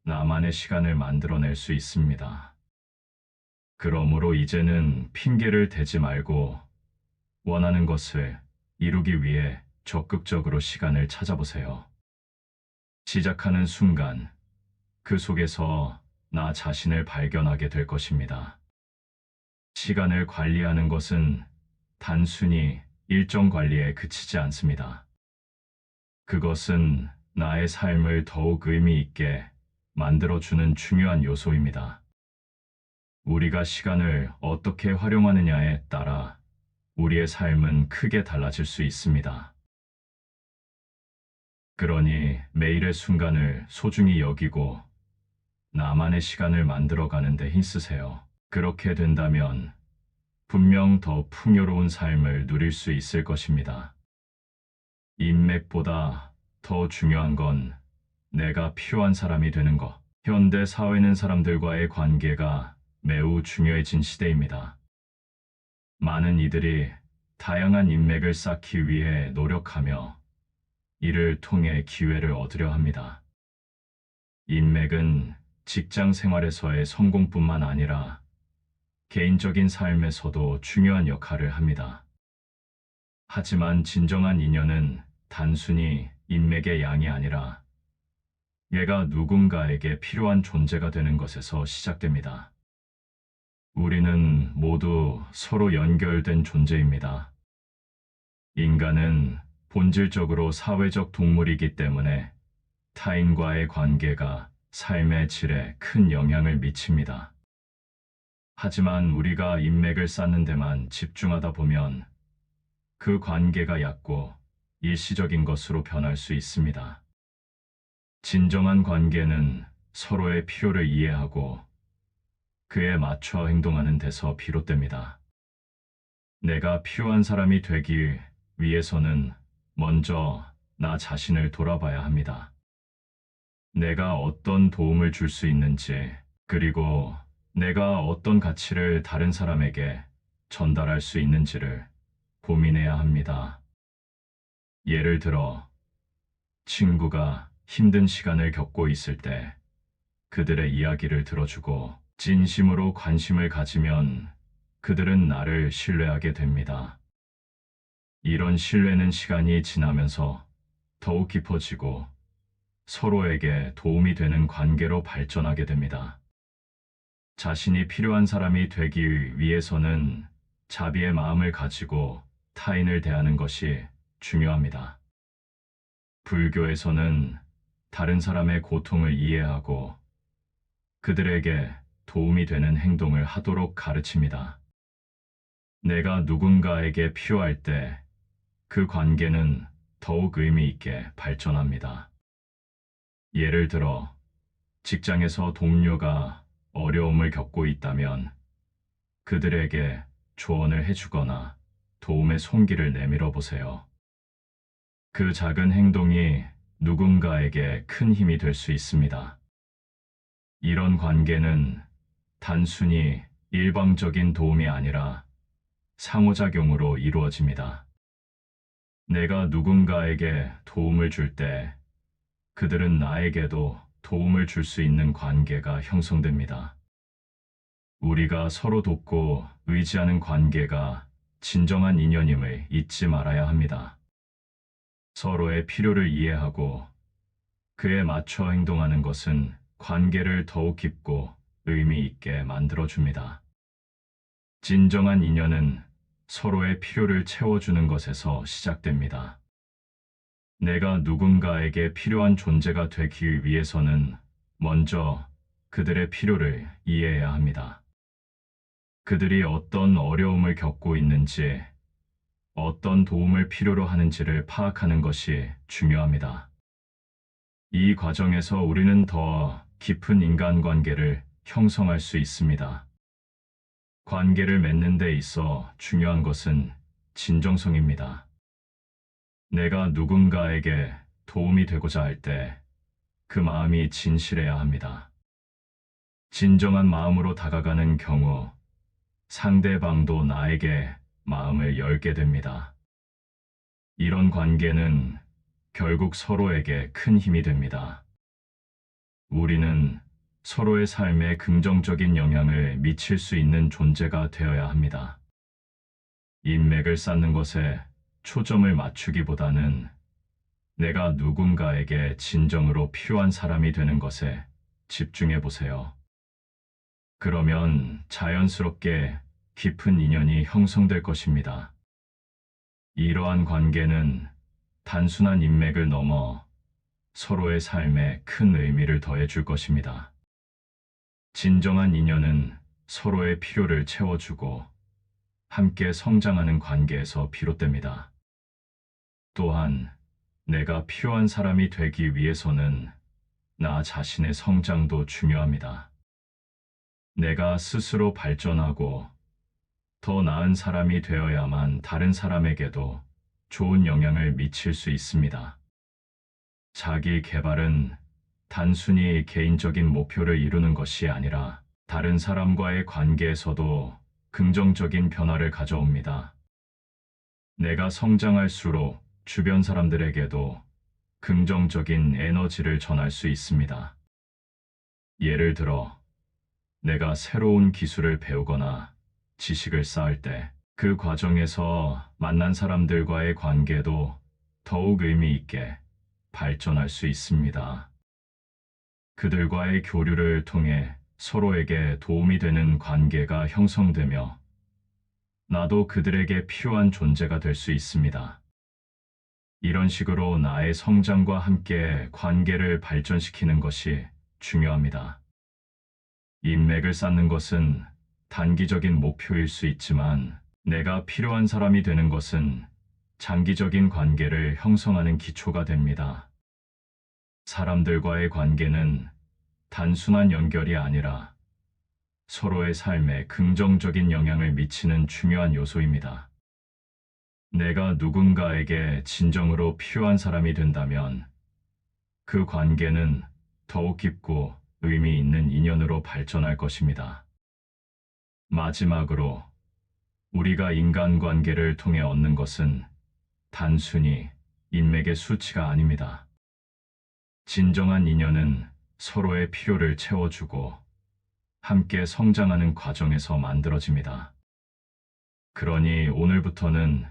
나만의 시간을 만들어낼 수 있습니다. 그러므로 이제는 핑계를 대지 말고 원하는 것을 이루기 위해 적극적으로 시간을 찾아보세요. 시작하는 순간 그 속에서 나 자신을 발견하게 될 것입니다. 시간을 관리하는 것은 단순히 일정 관리에 그치지 않습니다. 그것은 나의 삶을 더욱 의미 있게 만들어주는 중요한 요소입니다. 우리가 시간을 어떻게 활용하느냐에 따라 우리의 삶은 크게 달라질 수 있습니다. 그러니 매일의 순간을 소중히 여기고 나만의 시간을 만들어가는 데 힘쓰세요. 그렇게 된다면 분명 더 풍요로운 삶을 누릴 수 있을 것입니다. 인맥보다 더 중요한 건 내가 필요한 사람이 되는 것. 현대 사회는 사람들과의 관계가 매우 중요해진 시대입니다. 많은 이들이 다양한 인맥을 쌓기 위해 노력하며 이를 통해 기회를 얻으려 합니다. 인맥은 직장 생활에서의 성공뿐만 아니라 개인적인 삶에서도 중요한 역할을 합니다. 하지만 진정한 인연은 단순히 인맥의 양이 아니라 얘가 누군가에게 필요한 존재가 되는 것에서 시작됩니다. 우리는 모두 서로 연결된 존재입니다. 인간은 본질적으로 사회적 동물이기 때문에 타인과의 관계가 삶의 질에 큰 영향을 미칩니다. 하지만 우리가 인맥을 쌓는 데만 집중하다 보면 그 관계가 얕고 일시적인 것으로 변할 수 있습니다. 진정한 관계는 서로의 필요를 이해하고 그에 맞춰 행동하는 데서 비롯됩니다. 내가 필요한 사람이 되기 위해서는 먼저 나 자신을 돌아봐야 합니다. 내가 어떤 도움을 줄 수 있는지, 그리고 내가 어떤 가치를 다른 사람에게 전달할 수 있는지를 고민해야 합니다. 예를 들어, 친구가 힘든 시간을 겪고 있을 때 그들의 이야기를 들어주고 진심으로 관심을 가지면 그들은 나를 신뢰하게 됩니다. 이런 신뢰는 시간이 지나면서 더욱 깊어지고 서로에게 도움이 되는 관계로 발전하게 됩니다. 자신이 필요한 사람이 되기 위해서는 자비의 마음을 가지고 타인을 대하는 것이 중요합니다. 불교에서는 다른 사람의 고통을 이해하고 그들에게 도움이 되는 행동을 하도록 가르칩니다. 내가 누군가에게 필요할 때 그 관계는 더욱 의미 있게 발전합니다. 예를 들어, 직장에서 동료가 어려움을 겪고 있다면 그들에게 조언을 해주거나 도움의 손길을 내밀어 보세요. 그 작은 행동이 누군가에게 큰 힘이 될 수 있습니다. 이런 관계는 단순히 일방적인 도움이 아니라 상호작용으로 이루어집니다. 내가 누군가에게 도움을 줄 때 그들은 나에게도 도움을 줄 수 있는 관계가 형성됩니다. 우리가 서로 돕고 의지하는 관계가 진정한 인연임을 잊지 말아야 합니다. 서로의 필요를 이해하고 그에 맞춰 행동하는 것은 관계를 더욱 깊고 의미 있게 만들어줍니다. 진정한 인연은 서로의 필요를 채워주는 것에서 시작됩니다. 내가 누군가에게 필요한 존재가 되기 위해서는 먼저 그들의 필요를 이해해야 합니다. 그들이 어떤 어려움을 겪고 있는지, 어떤 도움을 필요로 하는지를 파악하는 것이 중요합니다. 이 과정에서 우리는 더 깊은 인간관계를 형성할 수 있습니다. 관계를 맺는 데 있어 중요한 것은 진정성입니다. 내가 누군가에게 도움이 되고자 할 때 그 마음이 진실해야 합니다. 진정한 마음으로 다가가는 경우 상대방도 나에게 마음을 열게 됩니다. 이런 관계는 결국 서로에게 큰 힘이 됩니다. 우리는 서로의 삶에 긍정적인 영향을 미칠 수 있는 존재가 되어야 합니다. 인맥을 쌓는 것에 초점을 맞추기보다는 내가 누군가에게 진정으로 필요한 사람이 되는 것에 집중해 보세요. 그러면 자연스럽게 깊은 인연이 형성될 것입니다. 이러한 관계는 단순한 인맥을 넘어 서로의 삶에 큰 의미를 더해 줄 것입니다. 진정한 인연은 서로의 필요를 채워주고 함께 성장하는 관계에서 비롯됩니다. 또한 내가 필요한 사람이 되기 위해서는 나 자신의 성장도 중요합니다. 내가 스스로 발전하고 더 나은 사람이 되어야만 다른 사람에게도 좋은 영향을 미칠 수 있습니다. 자기 개발은 단순히 개인적인 목표를 이루는 것이 아니라 다른 사람과의 관계에서도 긍정적인 변화를 가져옵니다. 내가 성장할수록 주변 사람들에게도 긍정적인 에너지를 전할 수 있습니다. 예를 들어, 내가 새로운 기술을 배우거나 지식을 쌓을 때 그 과정에서 만난 사람들과의 관계도 더욱 의미 있게 발전할 수 있습니다. 그들과의 교류를 통해 서로에게 도움이 되는 관계가 형성되며 나도 그들에게 필요한 존재가 될 수 있습니다. 이런 식으로 나의 성장과 함께 관계를 발전시키는 것이 중요합니다. 인맥을 쌓는 것은 단기적인 목표일 수 있지만 내가 필요한 사람이 되는 것은 장기적인 관계를 형성하는 기초가 됩니다. 사람들과의 관계는 단순한 연결이 아니라 서로의 삶에 긍정적인 영향을 미치는 중요한 요소입니다. 내가 누군가에게 진정으로 필요한 사람이 된다면 그 관계는 더욱 깊고 의미 있는 인연으로 발전할 것입니다. 마지막으로 우리가 인간관계를 통해 얻는 것은 단순히 인맥의 수치가 아닙니다. 진정한 인연은 서로의 필요를 채워주고 함께 성장하는 과정에서 만들어집니다. 그러니 오늘부터는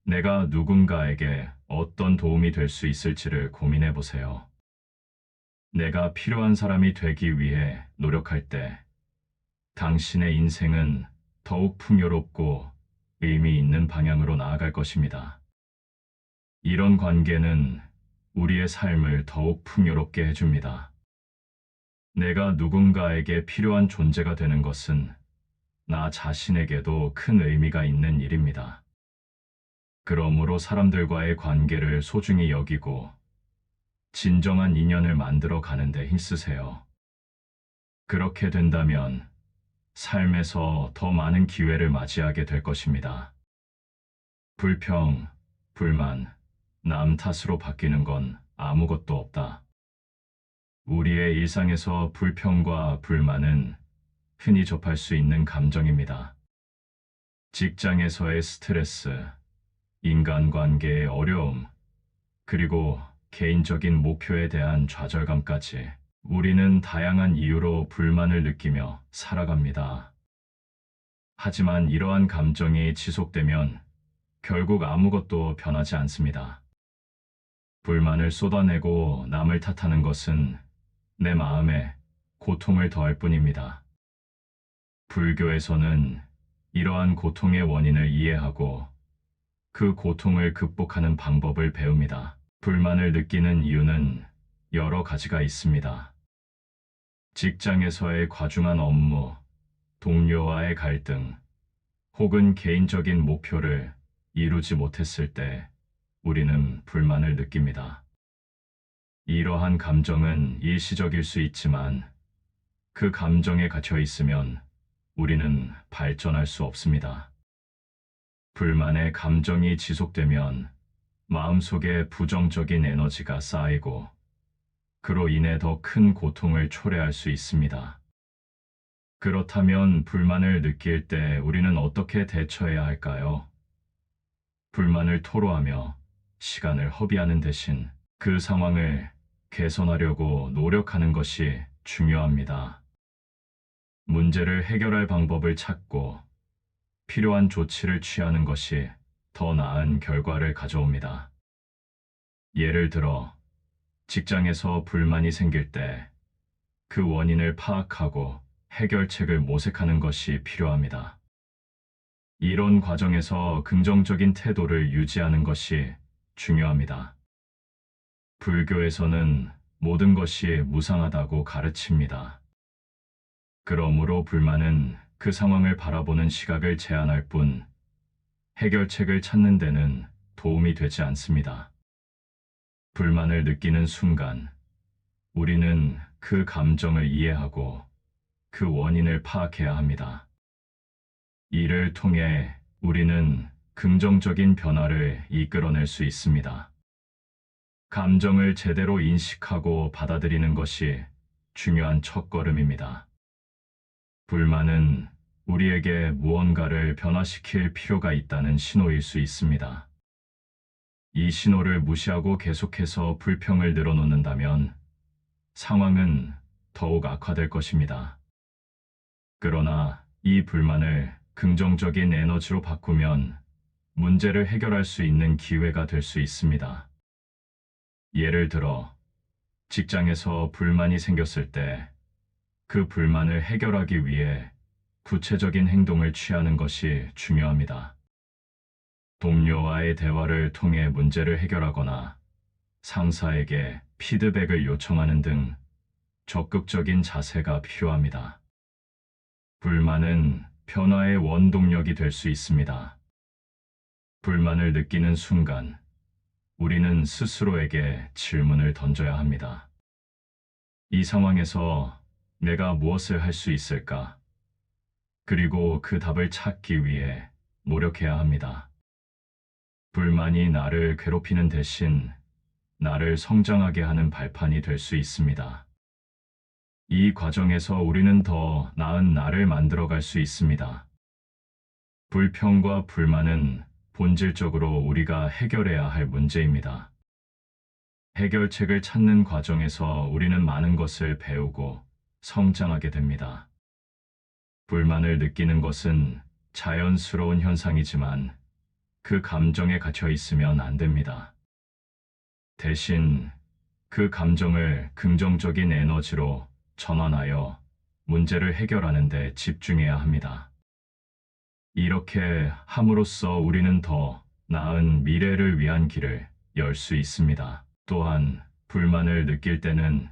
내가 누군가에게 어떤 도움이 될 수 있을지를 고민해 보세요. 내가 필요한 사람이 되기 위해 노력할 때 당신의 인생은 더욱 풍요롭고 의미 있는 방향으로 나아갈 것입니다. 이런 관계는 우리의 삶을 더욱 풍요롭게 해줍니다. 내가 누군가에게 필요한 존재가 되는 것은 나 자신에게도 큰 의미가 있는 일입니다. 그러므로 사람들과의 관계를 소중히 여기고 진정한 인연을 만들어 가는데 힘쓰세요. 그렇게 된다면 삶에서 더 많은 기회를 맞이하게 될 것입니다. 불평, 불만, 남 탓으로 바뀌는 건 아무것도 없다. 우리의 일상에서 불평과 불만은 흔히 접할 수 있는 감정입니다. 직장에서의 스트레스, 인간관계의 어려움, 그리고 개인적인 목표에 대한 좌절감까지 우리는 다양한 이유로 불만을 느끼며 살아갑니다. 하지만 이러한 감정이 지속되면 결국 아무것도 변하지 않습니다. 불만을 쏟아내고 남을 탓하는 것은 내 마음에 고통을 더할 뿐입니다. 불교에서는 이러한 고통의 원인을 이해하고 그 고통을 극복하는 방법을 배웁니다. 불만을 느끼는 이유는 여러 가지가 있습니다. 직장에서의 과중한 업무, 동료와의 갈등, 혹은 개인적인 목표를 이루지 못했을 때 우리는 불만을 느낍니다. 이러한 감정은 일시적일 수 있지만 그 감정에 갇혀 있으면 우리는 발전할 수 없습니다. 불만의 감정이 지속되면 마음속에 부정적인 에너지가 쌓이고 그로 인해 더 큰 고통을 초래할 수 있습니다. 그렇다면 불만을 느낄 때 우리는 어떻게 대처해야 할까요? 불만을 토로하며 시간을 허비하는 대신 그 상황을 개선하려고 노력하는 것이 중요합니다. 문제를 해결할 방법을 찾고 필요한 조치를 취하는 것이 더 나은 결과를 가져옵니다. 예를 들어, 직장에서 불만이 생길 때 그 원인을 파악하고 해결책을 모색하는 것이 필요합니다. 이런 과정에서 긍정적인 태도를 유지하는 것이 중요합니다. 불교에서는 모든 것이 무상하다고 가르칩니다. 그러므로 불만은 그 상황을 바라보는 시각을 제한할 뿐 해결책을 찾는 데는 도움이 되지 않습니다. 불만을 느끼는 순간 우리는 그 감정을 이해하고 그 원인을 파악해야 합니다. 이를 통해 우리는 긍정적인 변화를 이끌어낼 수 있습니다. 감정을 제대로 인식하고 받아들이는 것이 중요한 첫걸음입니다. 불만은 우리에게 무언가를 변화시킬 필요가 있다는 신호일 수 있습니다. 이 신호를 무시하고 계속해서 불평을 늘어놓는다면 상황은 더욱 악화될 것입니다. 그러나 이 불만을 긍정적인 에너지로 바꾸면 문제를 해결할 수 있는 기회가 될 수 있습니다. 예를 들어, 직장에서 불만이 생겼을 때 그 불만을 해결하기 위해 구체적인 행동을 취하는 것이 중요합니다. 동료와의 대화를 통해 문제를 해결하거나 상사에게 피드백을 요청하는 등 적극적인 자세가 필요합니다. 불만은 변화의 원동력이 될 수 있습니다. 불만을 느끼는 순간, 우리는 스스로에게 질문을 던져야 합니다. 이 상황에서 내가 무엇을 할 수 있을까? 그리고 그 답을 찾기 위해 노력해야 합니다. 불만이 나를 괴롭히는 대신 나를 성장하게 하는 발판이 될 수 있습니다. 이 과정에서 우리는 더 나은 나를 만들어갈 수 있습니다. 불평과 불만은 본질적으로 우리가 해결해야 할 문제입니다. 해결책을 찾는 과정에서 우리는 많은 것을 배우고 성장하게 됩니다. 불만을 느끼는 것은 자연스러운 현상이지만 그 감정에 갇혀 있으면 안 됩니다. 대신 그 감정을 긍정적인 에너지로 전환하여 문제를 해결하는 데 집중해야 합니다. 이렇게 함으로써 우리는 더 나은 미래를 위한 길을 열 수 있습니다. 또한 불만을 느낄 때는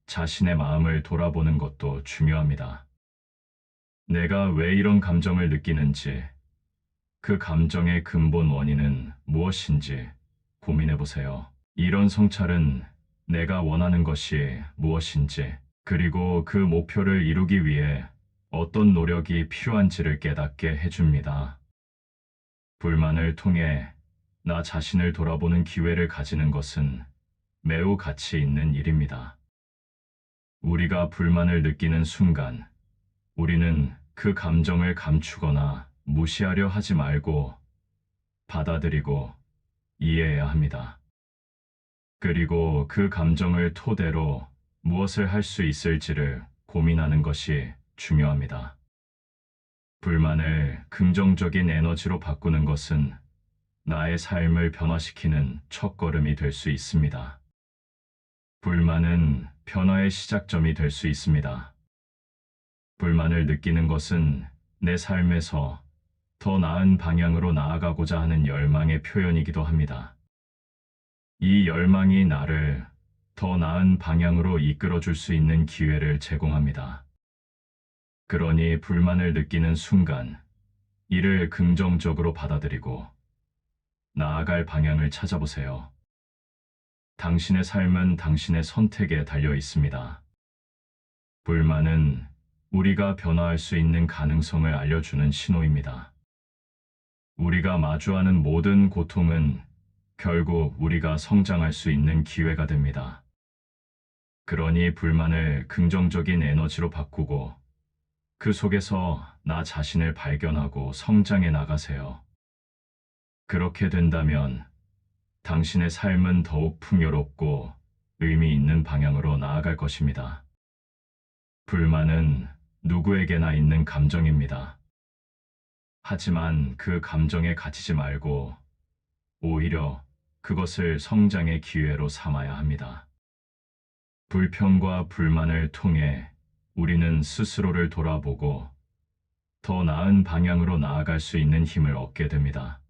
자신의 마음을 돌아보는 것도 중요합니다. 내가 왜 이런 감정을 느끼는지, 그 감정의 근본 원인은 무엇인지 고민해 보세요. 이런 성찰은 내가 원하는 것이 무엇인지, 그리고 그 목표를 이루기 위해 어떤 노력이 필요한지를 깨닫게 해줍니다. 불만을 통해 나 자신을 돌아보는 기회를 가지는 것은 매우 가치 있는 일입니다. 우리가 불만을 느끼는 순간, 우리는 그 감정을 감추거나 무시하려 하지 말고 받아들이고 이해해야 합니다. 그리고 그 감정을 토대로 무엇을 할 수 있을지를 고민하는 것이 중요합니다. 불만을 긍정적인 에너지로 바꾸는 것은 나의 삶을 변화시키는 첫걸음이 될 수 있습니다. 불만은 변화의 시작점이 될 수 있습니다. 불만을 느끼는 것은 내 삶에서 더 나은 방향으로 나아가고자 하는 열망의 표현이기도 합니다. 이 열망이 나를 더 나은 방향으로 이끌어 줄 수 있는 기회를 제공합니다. 그러니 불만을 느끼는 순간, 이를 긍정적으로 받아들이고 나아갈 방향을 찾아보세요. 당신의 삶은 당신의 선택에 달려 있습니다. 불만은 우리가 변화할 수 있는 가능성을 알려주는 신호입니다. 우리가 마주하는 모든 고통은 결국 우리가 성장할 수 있는 기회가 됩니다. 그러니 불만을 긍정적인 에너지로 바꾸고 그 속에서 나 자신을 발견하고 성장해 나가세요. 그렇게 된다면 당신의 삶은 더욱 풍요롭고 의미 있는 방향으로 나아갈 것입니다. 불만은 누구에게나 있는 감정입니다. 하지만 그 감정에 갇히지 말고 오히려 그것을 성장의 기회로 삼아야 합니다. 불평과 불만을 통해 우리는 스스로를 돌아보고 더 나은 방향으로 나아갈 수 있는 힘을 얻게 됩니다.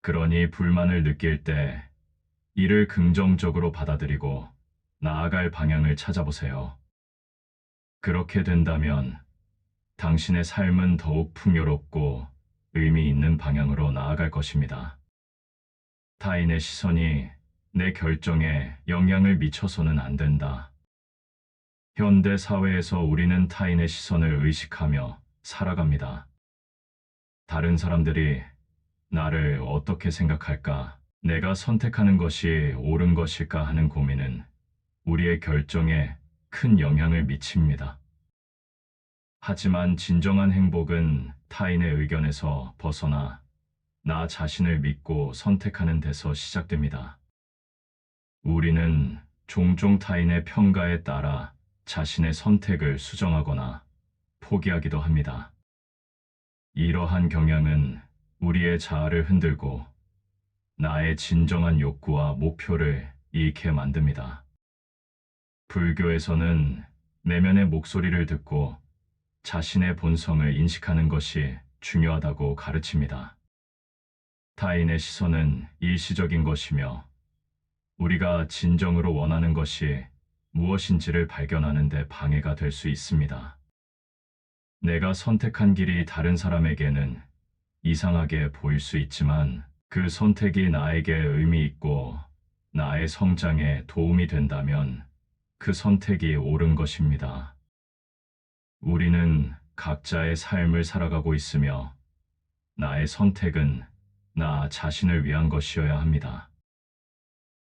그러니 불만을 느낄 때 이를 긍정적으로 받아들이고 나아갈 방향을 찾아보세요. 그렇게 된다면 당신의 삶은 더욱 풍요롭고 의미 있는 방향으로 나아갈 것입니다. 타인의 시선이 내 결정에 영향을 미쳐서는 안 된다. 현대 사회에서 우리는 타인의 시선을 의식하며 살아갑니다. 다른 사람들이 나를 어떻게 생각할까? 내가 선택하는 것이 옳은 것일까 하는 고민은 우리의 결정에 큰 영향을 미칩니다. 하지만 진정한 행복은 타인의 의견에서 벗어나 나 자신을 믿고 선택하는 데서 시작됩니다. 우리는 종종 타인의 평가에 따라 자신의 선택을 수정하거나 포기하기도 합니다. 이러한 경향은 우리의 자아를 흔들고 나의 진정한 욕구와 목표를 잃게 만듭니다. 불교에서는 내면의 목소리를 듣고 자신의 본성을 인식하는 것이 중요하다고 가르칩니다. 타인의 시선은 일시적인 것이며 우리가 진정으로 원하는 것이 무엇인지를 발견하는 데 방해가 될 수 있습니다. 내가 선택한 길이 다른 사람에게는 이상하게 보일 수 있지만 그 선택이 나에게 의미 있고 나의 성장에 도움이 된다면 그 선택이 옳은 것입니다. 우리는 각자의 삶을 살아가고 있으며 나의 선택은 나 자신을 위한 것이어야 합니다.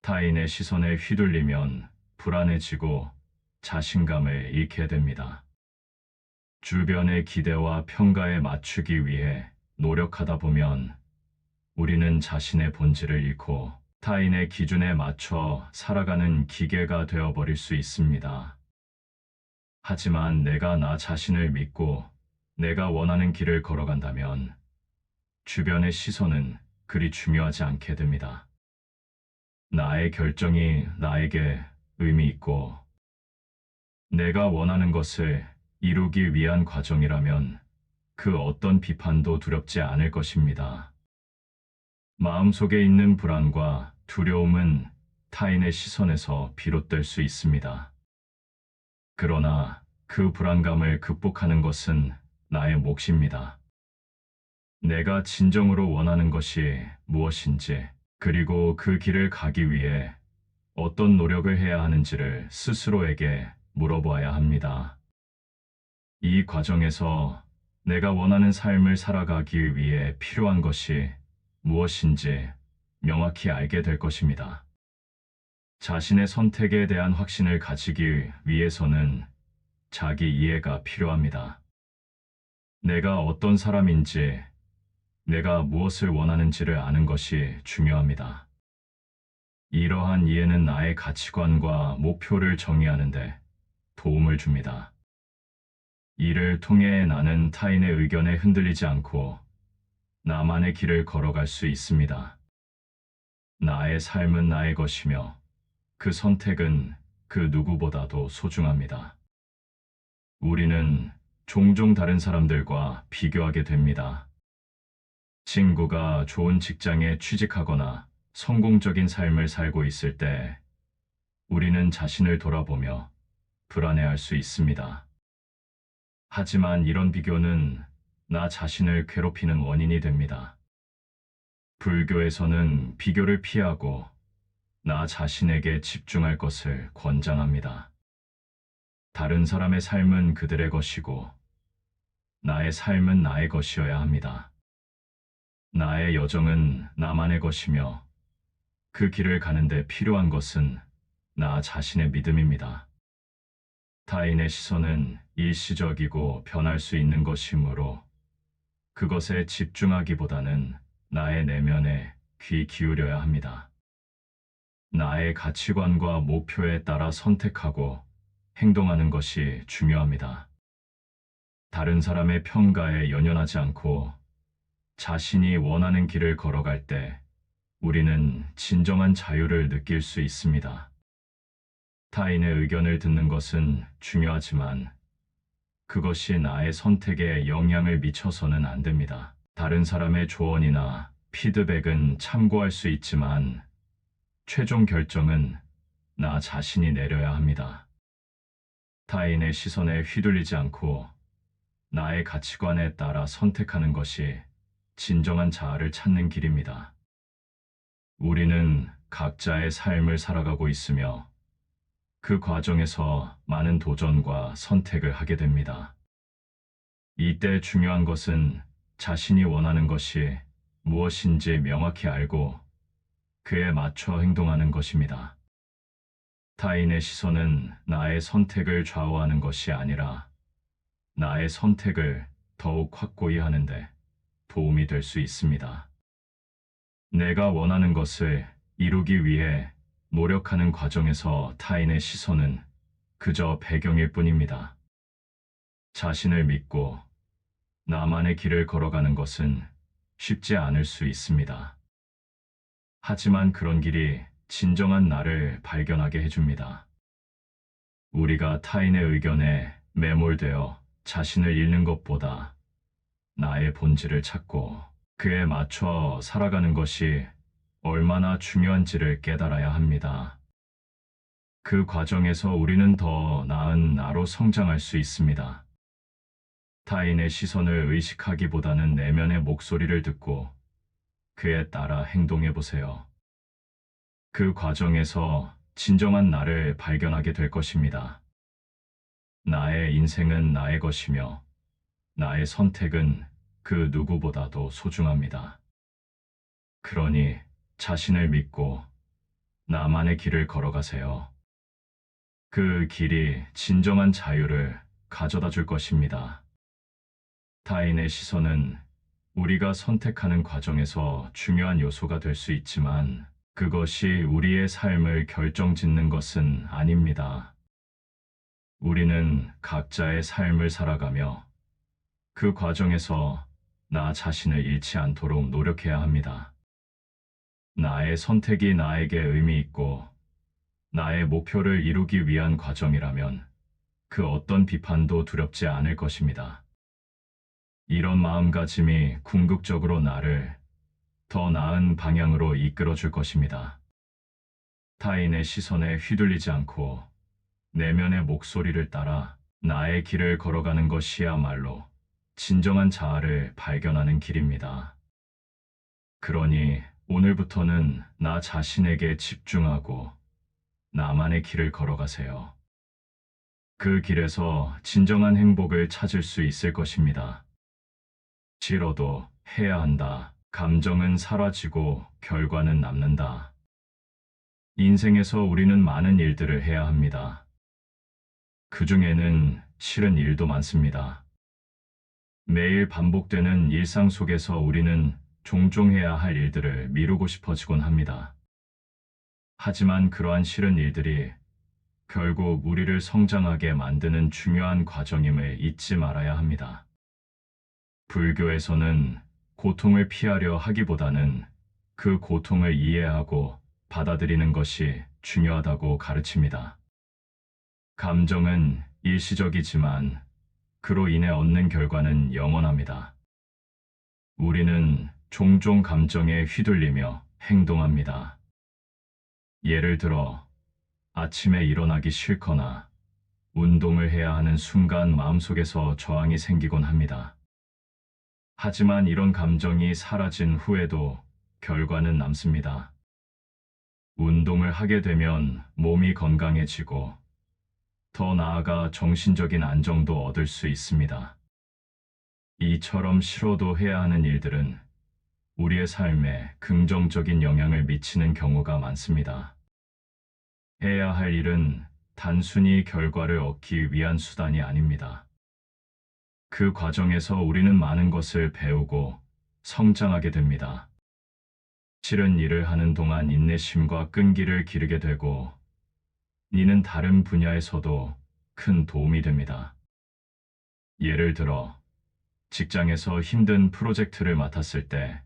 타인의 시선에 휘둘리면 불안해지고 자신감을 잃게 됩니다. 주변의 기대와 평가에 맞추기 위해 노력하다 보면 우리는 자신의 본질을 잃고 타인의 기준에 맞춰 살아가는 기계가 되어버릴 수 있습니다. 하지만 내가 나 자신을 믿고 내가 원하는 길을 걸어간다면 주변의 시선은 그리 중요하지 않게 됩니다. 나의 결정이 나에게 의미 있고 내가 원하는 것을 이루기 위한 과정이라면 그 어떤 비판도 두렵지 않을 것입니다. 마음속에 있는 불안과 두려움은 타인의 시선에서 비롯될 수 있습니다. 그러나 그 불안감을 극복하는 것은 나의 몫입니다. 내가 진정으로 원하는 것이 무엇인지, 그리고 그 길을 가기 위해 어떤 노력을 해야 하는지를 스스로에게 물어보아야 합니다. 이 과정에서 내가 원하는 삶을 살아가기 위해 필요한 것이 무엇인지 명확히 알게 될 것입니다. 자신의 선택에 대한 확신을 가지기 위해서는 자기 이해가 필요합니다. 내가 어떤 사람인지, 내가 무엇을 원하는지를 아는 것이 중요합니다. 이러한 이해는 나의 가치관과 목표를 정의하는데 도움을 줍니다. 이를 통해 나는 타인의 의견에 흔들리지 않고 나만의 길을 걸어갈 수 있습니다. 나의 삶은 나의 것이며 그 선택은 그 누구보다도 소중합니다. 우리는 종종 다른 사람들과 비교하게 됩니다. 친구가 좋은 직장에 취직하거나 성공적인 삶을 살고 있을 때 우리는 자신을 돌아보며 불안해할 수 있습니다. 하지만 이런 비교는 나 자신을 괴롭히는 원인이 됩니다. 불교에서는 비교를 피하고 나 자신에게 집중할 것을 권장합니다. 다른 사람의 삶은 그들의 것이고 나의 삶은 나의 것이어야 합니다. 나의 여정은 나만의 것이며 그 길을 가는데 필요한 것은 나 자신의 믿음입니다. 타인의 시선은 일시적이고 변할 수 있는 것이므로 그것에 집중하기보다는 나의 내면에 귀 기울여야 합니다. 나의 가치관과 목표에 따라 선택하고 행동하는 것이 중요합니다. 다른 사람의 평가에 연연하지 않고 자신이 원하는 길을 걸어갈 때 우리는 진정한 자유를 느낄 수 있습니다. 타인의 의견을 듣는 것은 중요하지만 그것이 나의 선택에 영향을 미쳐서는 안 됩니다. 다른 사람의 조언이나 피드백은 참고할 수 있지만 최종 결정은 나 자신이 내려야 합니다. 타인의 시선에 휘둘리지 않고 나의 가치관에 따라 선택하는 것이 진정한 자아를 찾는 길입니다. 우리는 각자의 삶을 살아가고 있으며 그 과정에서 많은 도전과 선택을 하게 됩니다. 이때 중요한 것은 자신이 원하는 것이 무엇인지 명확히 알고 그에 맞춰 행동하는 것입니다. 타인의 시선은 나의 선택을 좌우하는 것이 아니라 나의 선택을 더욱 확고히 하는데 도움이 될 수 있습니다. 내가 원하는 것을 이루기 위해 노력하는 과정에서 타인의 시선은 그저 배경일 뿐입니다. 자신을 믿고 나만의 길을 걸어가는 것은 쉽지 않을 수 있습니다. 하지만 그런 길이 진정한 나를 발견하게 해줍니다. 우리가 타인의 의견에 매몰되어 자신을 잃는 것보다 나의 본질을 찾고 그에 맞춰 살아가는 것이 얼마나 중요한지를 깨달아야 합니다. 그 과정에서 우리는 더 나은 나로 성장할 수 있습니다. 타인의 시선을 의식하기보다는 내면의 목소리를 듣고 그에 따라 행동해 보세요. 그 과정에서 진정한 나를 발견하게 될 것입니다. 나의 인생은 나의 것이며 나의 선택은 그 누구보다도 소중합니다. 그러니 자신을 믿고 나만의 길을 걸어가세요. 그 길이 진정한 자유를 가져다 줄 것입니다. 타인의 시선은 우리가 선택하는 과정에서 중요한 요소가 될 수 있지만 그것이 우리의 삶을 결정짓는 것은 아닙니다. 우리는 각자의 삶을 살아가며 그 과정에서 나 자신을 잃지 않도록 노력해야 합니다. 나의 선택이 나에게 의미 있고 나의 목표를 이루기 위한 과정이라면 그 어떤 비판도 두렵지 않을 것입니다. 이런 마음가짐이 궁극적으로 나를 더 나은 방향으로 이끌어 줄 것입니다. 타인의 시선에 휘둘리지 않고 내면의 목소리를 따라 나의 길을 걸어가는 것이야말로 진정한 자아를 발견하는 길입니다. 그러니 오늘부터는 나 자신에게 집중하고 나만의 길을 걸어가세요. 그 길에서 진정한 행복을 찾을 수 있을 것입니다. 싫어도 해야 한다. 감정은 사라지고 결과는 남는다. 인생에서 우리는 많은 일들을 해야 합니다. 그 중에는 싫은 일도 많습니다. 매일 반복되는 일상 속에서 우리는 종종 해야 할 일들을 미루고 싶어지곤 합니다. 하지만 그러한 싫은 일들이 결국 우리를 성장하게 만드는 중요한 과정임을 잊지 말아야 합니다. 불교에서는 고통을 피하려 하기보다는 그 고통을 이해하고 받아들이는 것이 중요하다고 가르칩니다. 감정은 일시적이지만 그로 인해 얻는 결과는 영원합니다. 우리는 종종 감정에 휘둘리며 행동합니다. 예를 들어 아침에 일어나기 싫거나 운동을 해야 하는 순간 마음속에서 저항이 생기곤 합니다. 하지만 이런 감정이 사라진 후에도 결과는 남습니다. 운동을 하게 되면 몸이 건강해지고 더 나아가 정신적인 안정도 얻을 수 있습니다. 이처럼 싫어도 해야 하는 일들은 우리의 삶에 긍정적인 영향을 미치는 경우가 많습니다. 해야 할 일은 단순히 결과를 얻기 위한 수단이 아닙니다. 그 과정에서 우리는 많은 것을 배우고 성장하게 됩니다. 싫은 일을 하는 동안 인내심과 끈기를 기르게 되고 이는 다른 분야에서도 큰 도움이 됩니다. 예를 들어 직장에서 힘든 프로젝트를 맡았을 때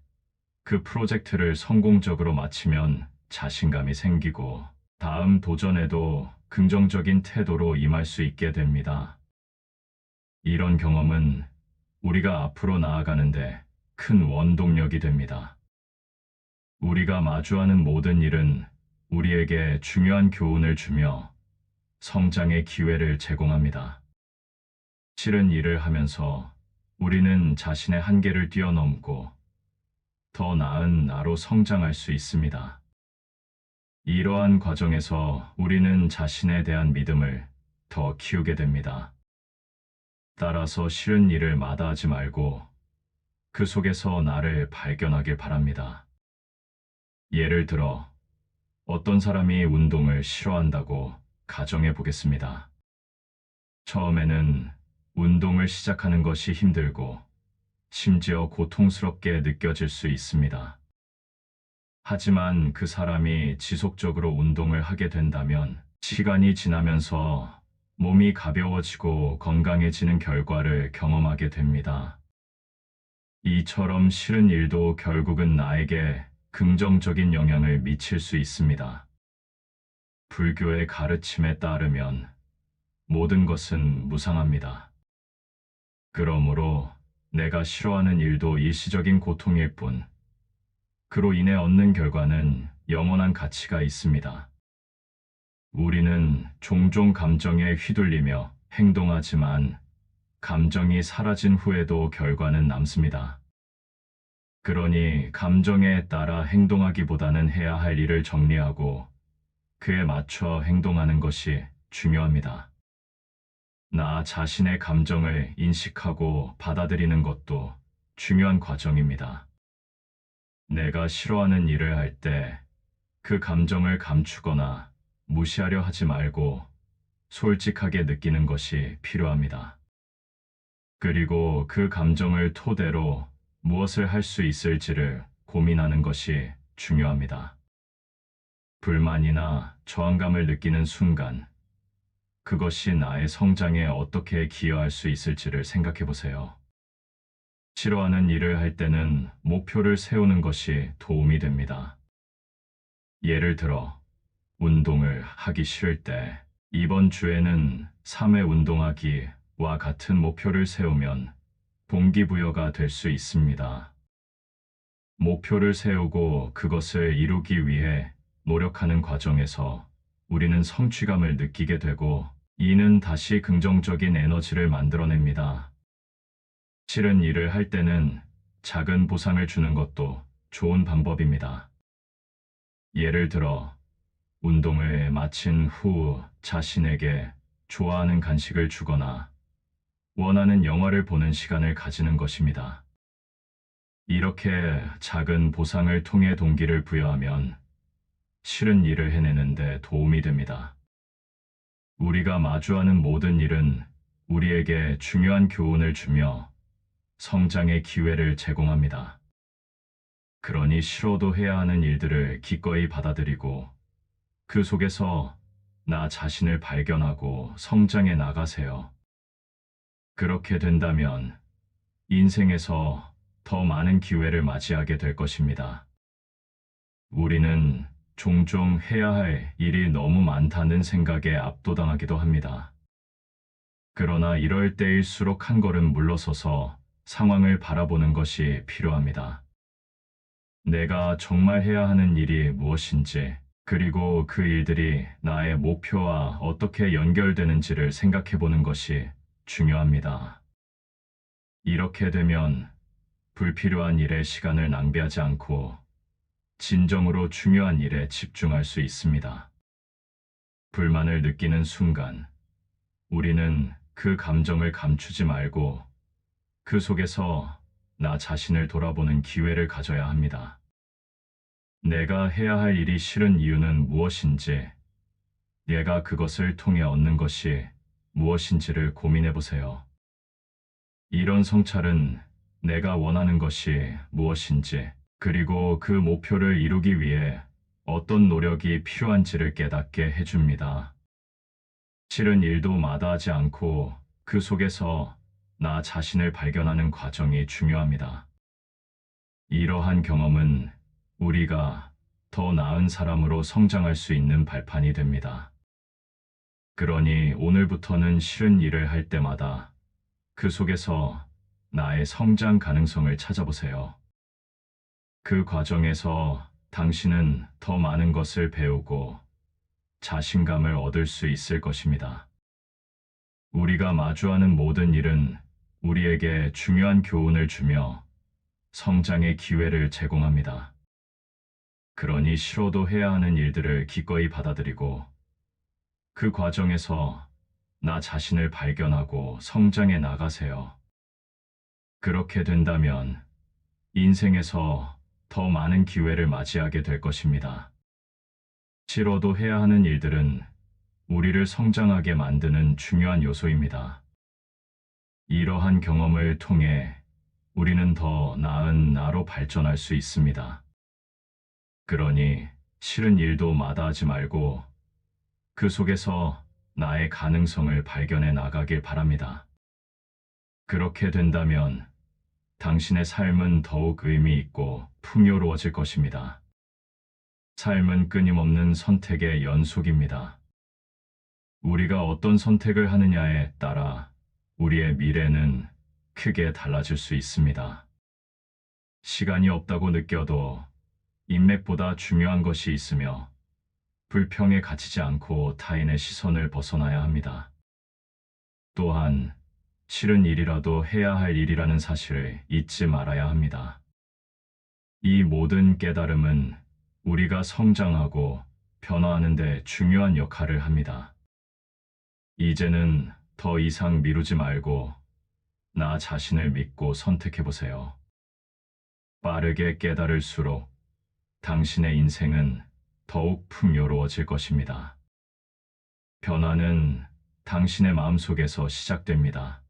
그 프로젝트를 성공적으로 마치면 자신감이 생기고 다음 도전에도 긍정적인 태도로 임할 수 있게 됩니다. 이런 경험은 우리가 앞으로 나아가는데 큰 원동력이 됩니다. 우리가 마주하는 모든 일은 우리에게 중요한 교훈을 주며 성장의 기회를 제공합니다. 싫은 일을 하면서 우리는 자신의 한계를 뛰어넘고 더 나은 나로 성장할 수 있습니다. 이러한 과정에서 우리는 자신에 대한 믿음을 더 키우게 됩니다. 따라서 싫은 일을 마다하지 말고 그 속에서 나를 발견하길 바랍니다. 예를 들어 어떤 사람이 운동을 싫어한다고 가정해 보겠습니다. 처음에는 운동을 시작하는 것이 힘들고 심지어 고통스럽게 느껴질 수 있습니다. 하지만 그 사람이 지속적으로 운동을 하게 된다면 시간이 지나면서 몸이 가벼워지고 건강해지는 결과를 경험하게 됩니다. 이처럼 싫은 일도 결국은 나에게 긍정적인 영향을 미칠 수 있습니다. 불교의 가르침에 따르면 모든 것은 무상합니다. 그러므로 내가 싫어하는 일도 일시적인 고통일 뿐, 그로 인해 얻는 결과는 영원한 가치가 있습니다. 우리는 종종 감정에 휘둘리며 행동하지만 감정이 사라진 후에도 결과는 남습니다. 그러니 감정에 따라 행동하기보다는 해야 할 일을 정리하고 그에 맞춰 행동하는 것이 중요합니다. 나 자신의 감정을 인식하고 받아들이는 것도 중요한 과정입니다. 내가 싫어하는 일을 할 때 그 감정을 감추거나 무시하려 하지 말고 솔직하게 느끼는 것이 필요합니다. 그리고 그 감정을 토대로 무엇을 할 수 있을지를 고민하는 것이 중요합니다. 불만이나 저항감을 느끼는 순간, 그것이 나의 성장에 어떻게 기여할 수 있을지를 생각해 보세요. 싫어하는 일을 할 때는 목표를 세우는 것이 도움이 됩니다. 예를 들어, 운동을 하기 싫을 때, 이번 주에는 3회 운동하기와 같은 목표를 세우면 동기부여가 될 수 있습니다. 목표를 세우고 그것을 이루기 위해 노력하는 과정에서 우리는 성취감을 느끼게 되고 이는 다시 긍정적인 에너지를 만들어냅니다. 싫은 일을 할 때는 작은 보상을 주는 것도 좋은 방법입니다. 예를 들어, 운동을 마친 후 자신에게 좋아하는 간식을 주거나 원하는 영화를 보는 시간을 가지는 것입니다. 이렇게 작은 보상을 통해 동기를 부여하면 싫은 일을 해내는 데 도움이 됩니다. 우리가 마주하는 모든 일은 우리에게 중요한 교훈을 주며 성장의 기회를 제공합니다. 그러니 싫어도 해야 하는 일들을 기꺼이 받아들이고 그 속에서 나 자신을 발견하고 성장해 나가세요. 그렇게 된다면 인생에서 더 많은 기회를 맞이하게 될 것입니다. 우리는 종종 해야 할 일이 너무 많다는 생각에 압도당하기도 합니다. 그러나 이럴 때일수록 한 걸음 물러서서 상황을 바라보는 것이 필요합니다. 내가 정말 해야 하는 일이 무엇인지, 그리고 그 일들이 나의 목표와 어떻게 연결되는지를 생각해 보는 것이 중요합니다. 이렇게 되면 불필요한 일에 시간을 낭비하지 않고 진정으로 중요한 일에 집중할 수 있습니다. 불만을 느끼는 순간, 우리는 그 감정을 감추지 말고 그 속에서 나 자신을 돌아보는 기회를 가져야 합니다. 내가 해야 할 일이 싫은 이유는 무엇인지, 내가 그것을 통해 얻는 것이 무엇인지를 고민해 보세요. 이런 성찰은 내가 원하는 것이 무엇인지, 그리고 그 목표를 이루기 위해 어떤 노력이 필요한지를 깨닫게 해줍니다. 싫은 일도 마다하지 않고 그 속에서 나 자신을 발견하는 과정이 중요합니다. 이러한 경험은 우리가 더 나은 사람으로 성장할 수 있는 발판이 됩니다. 그러니 오늘부터는 싫은 일을 할 때마다 그 속에서 나의 성장 가능성을 찾아보세요. 그 과정에서 당신은 더 많은 것을 배우고 자신감을 얻을 수 있을 것입니다. 우리가 마주하는 모든 일은 우리에게 중요한 교훈을 주며 성장의 기회를 제공합니다. 그러니 싫어도 해야 하는 일들을 기꺼이 받아들이고 그 과정에서 나 자신을 발견하고 성장해 나가세요. 그렇게 된다면 인생에서 더 많은 기회를 맞이하게 될 것입니다. 싫어도 해야 하는 일들은 우리를 성장하게 만드는 중요한 요소입니다. 이러한 경험을 통해 우리는 더 나은 나로 발전할 수 있습니다. 그러니 싫은 일도 마다하지 말고 그 속에서 나의 가능성을 발견해 나가길 바랍니다. 그렇게 된다면 당신의 삶은 더욱 의미 있고 풍요로워질 것입니다. 삶은 끊임없는 선택의 연속입니다. 우리가 어떤 선택을 하느냐에 따라 우리의 미래는 크게 달라질 수 있습니다. 시간이 없다고 느껴도 인맥보다 중요한 것이 있으며 불평에 갇히지 않고 타인의 시선을 벗어나야 합니다. 또한 싫은 일이라도 해야 할 일이라는 사실을 잊지 말아야 합니다. 이 모든 깨달음은 우리가 성장하고 변화하는 데 중요한 역할을 합니다. 이제는 더 이상 미루지 말고 나 자신을 믿고 선택해 보세요. 빠르게 깨달을수록 당신의 인생은 더욱 풍요로워질 것입니다. 변화는 당신의 마음속에서 시작됩니다.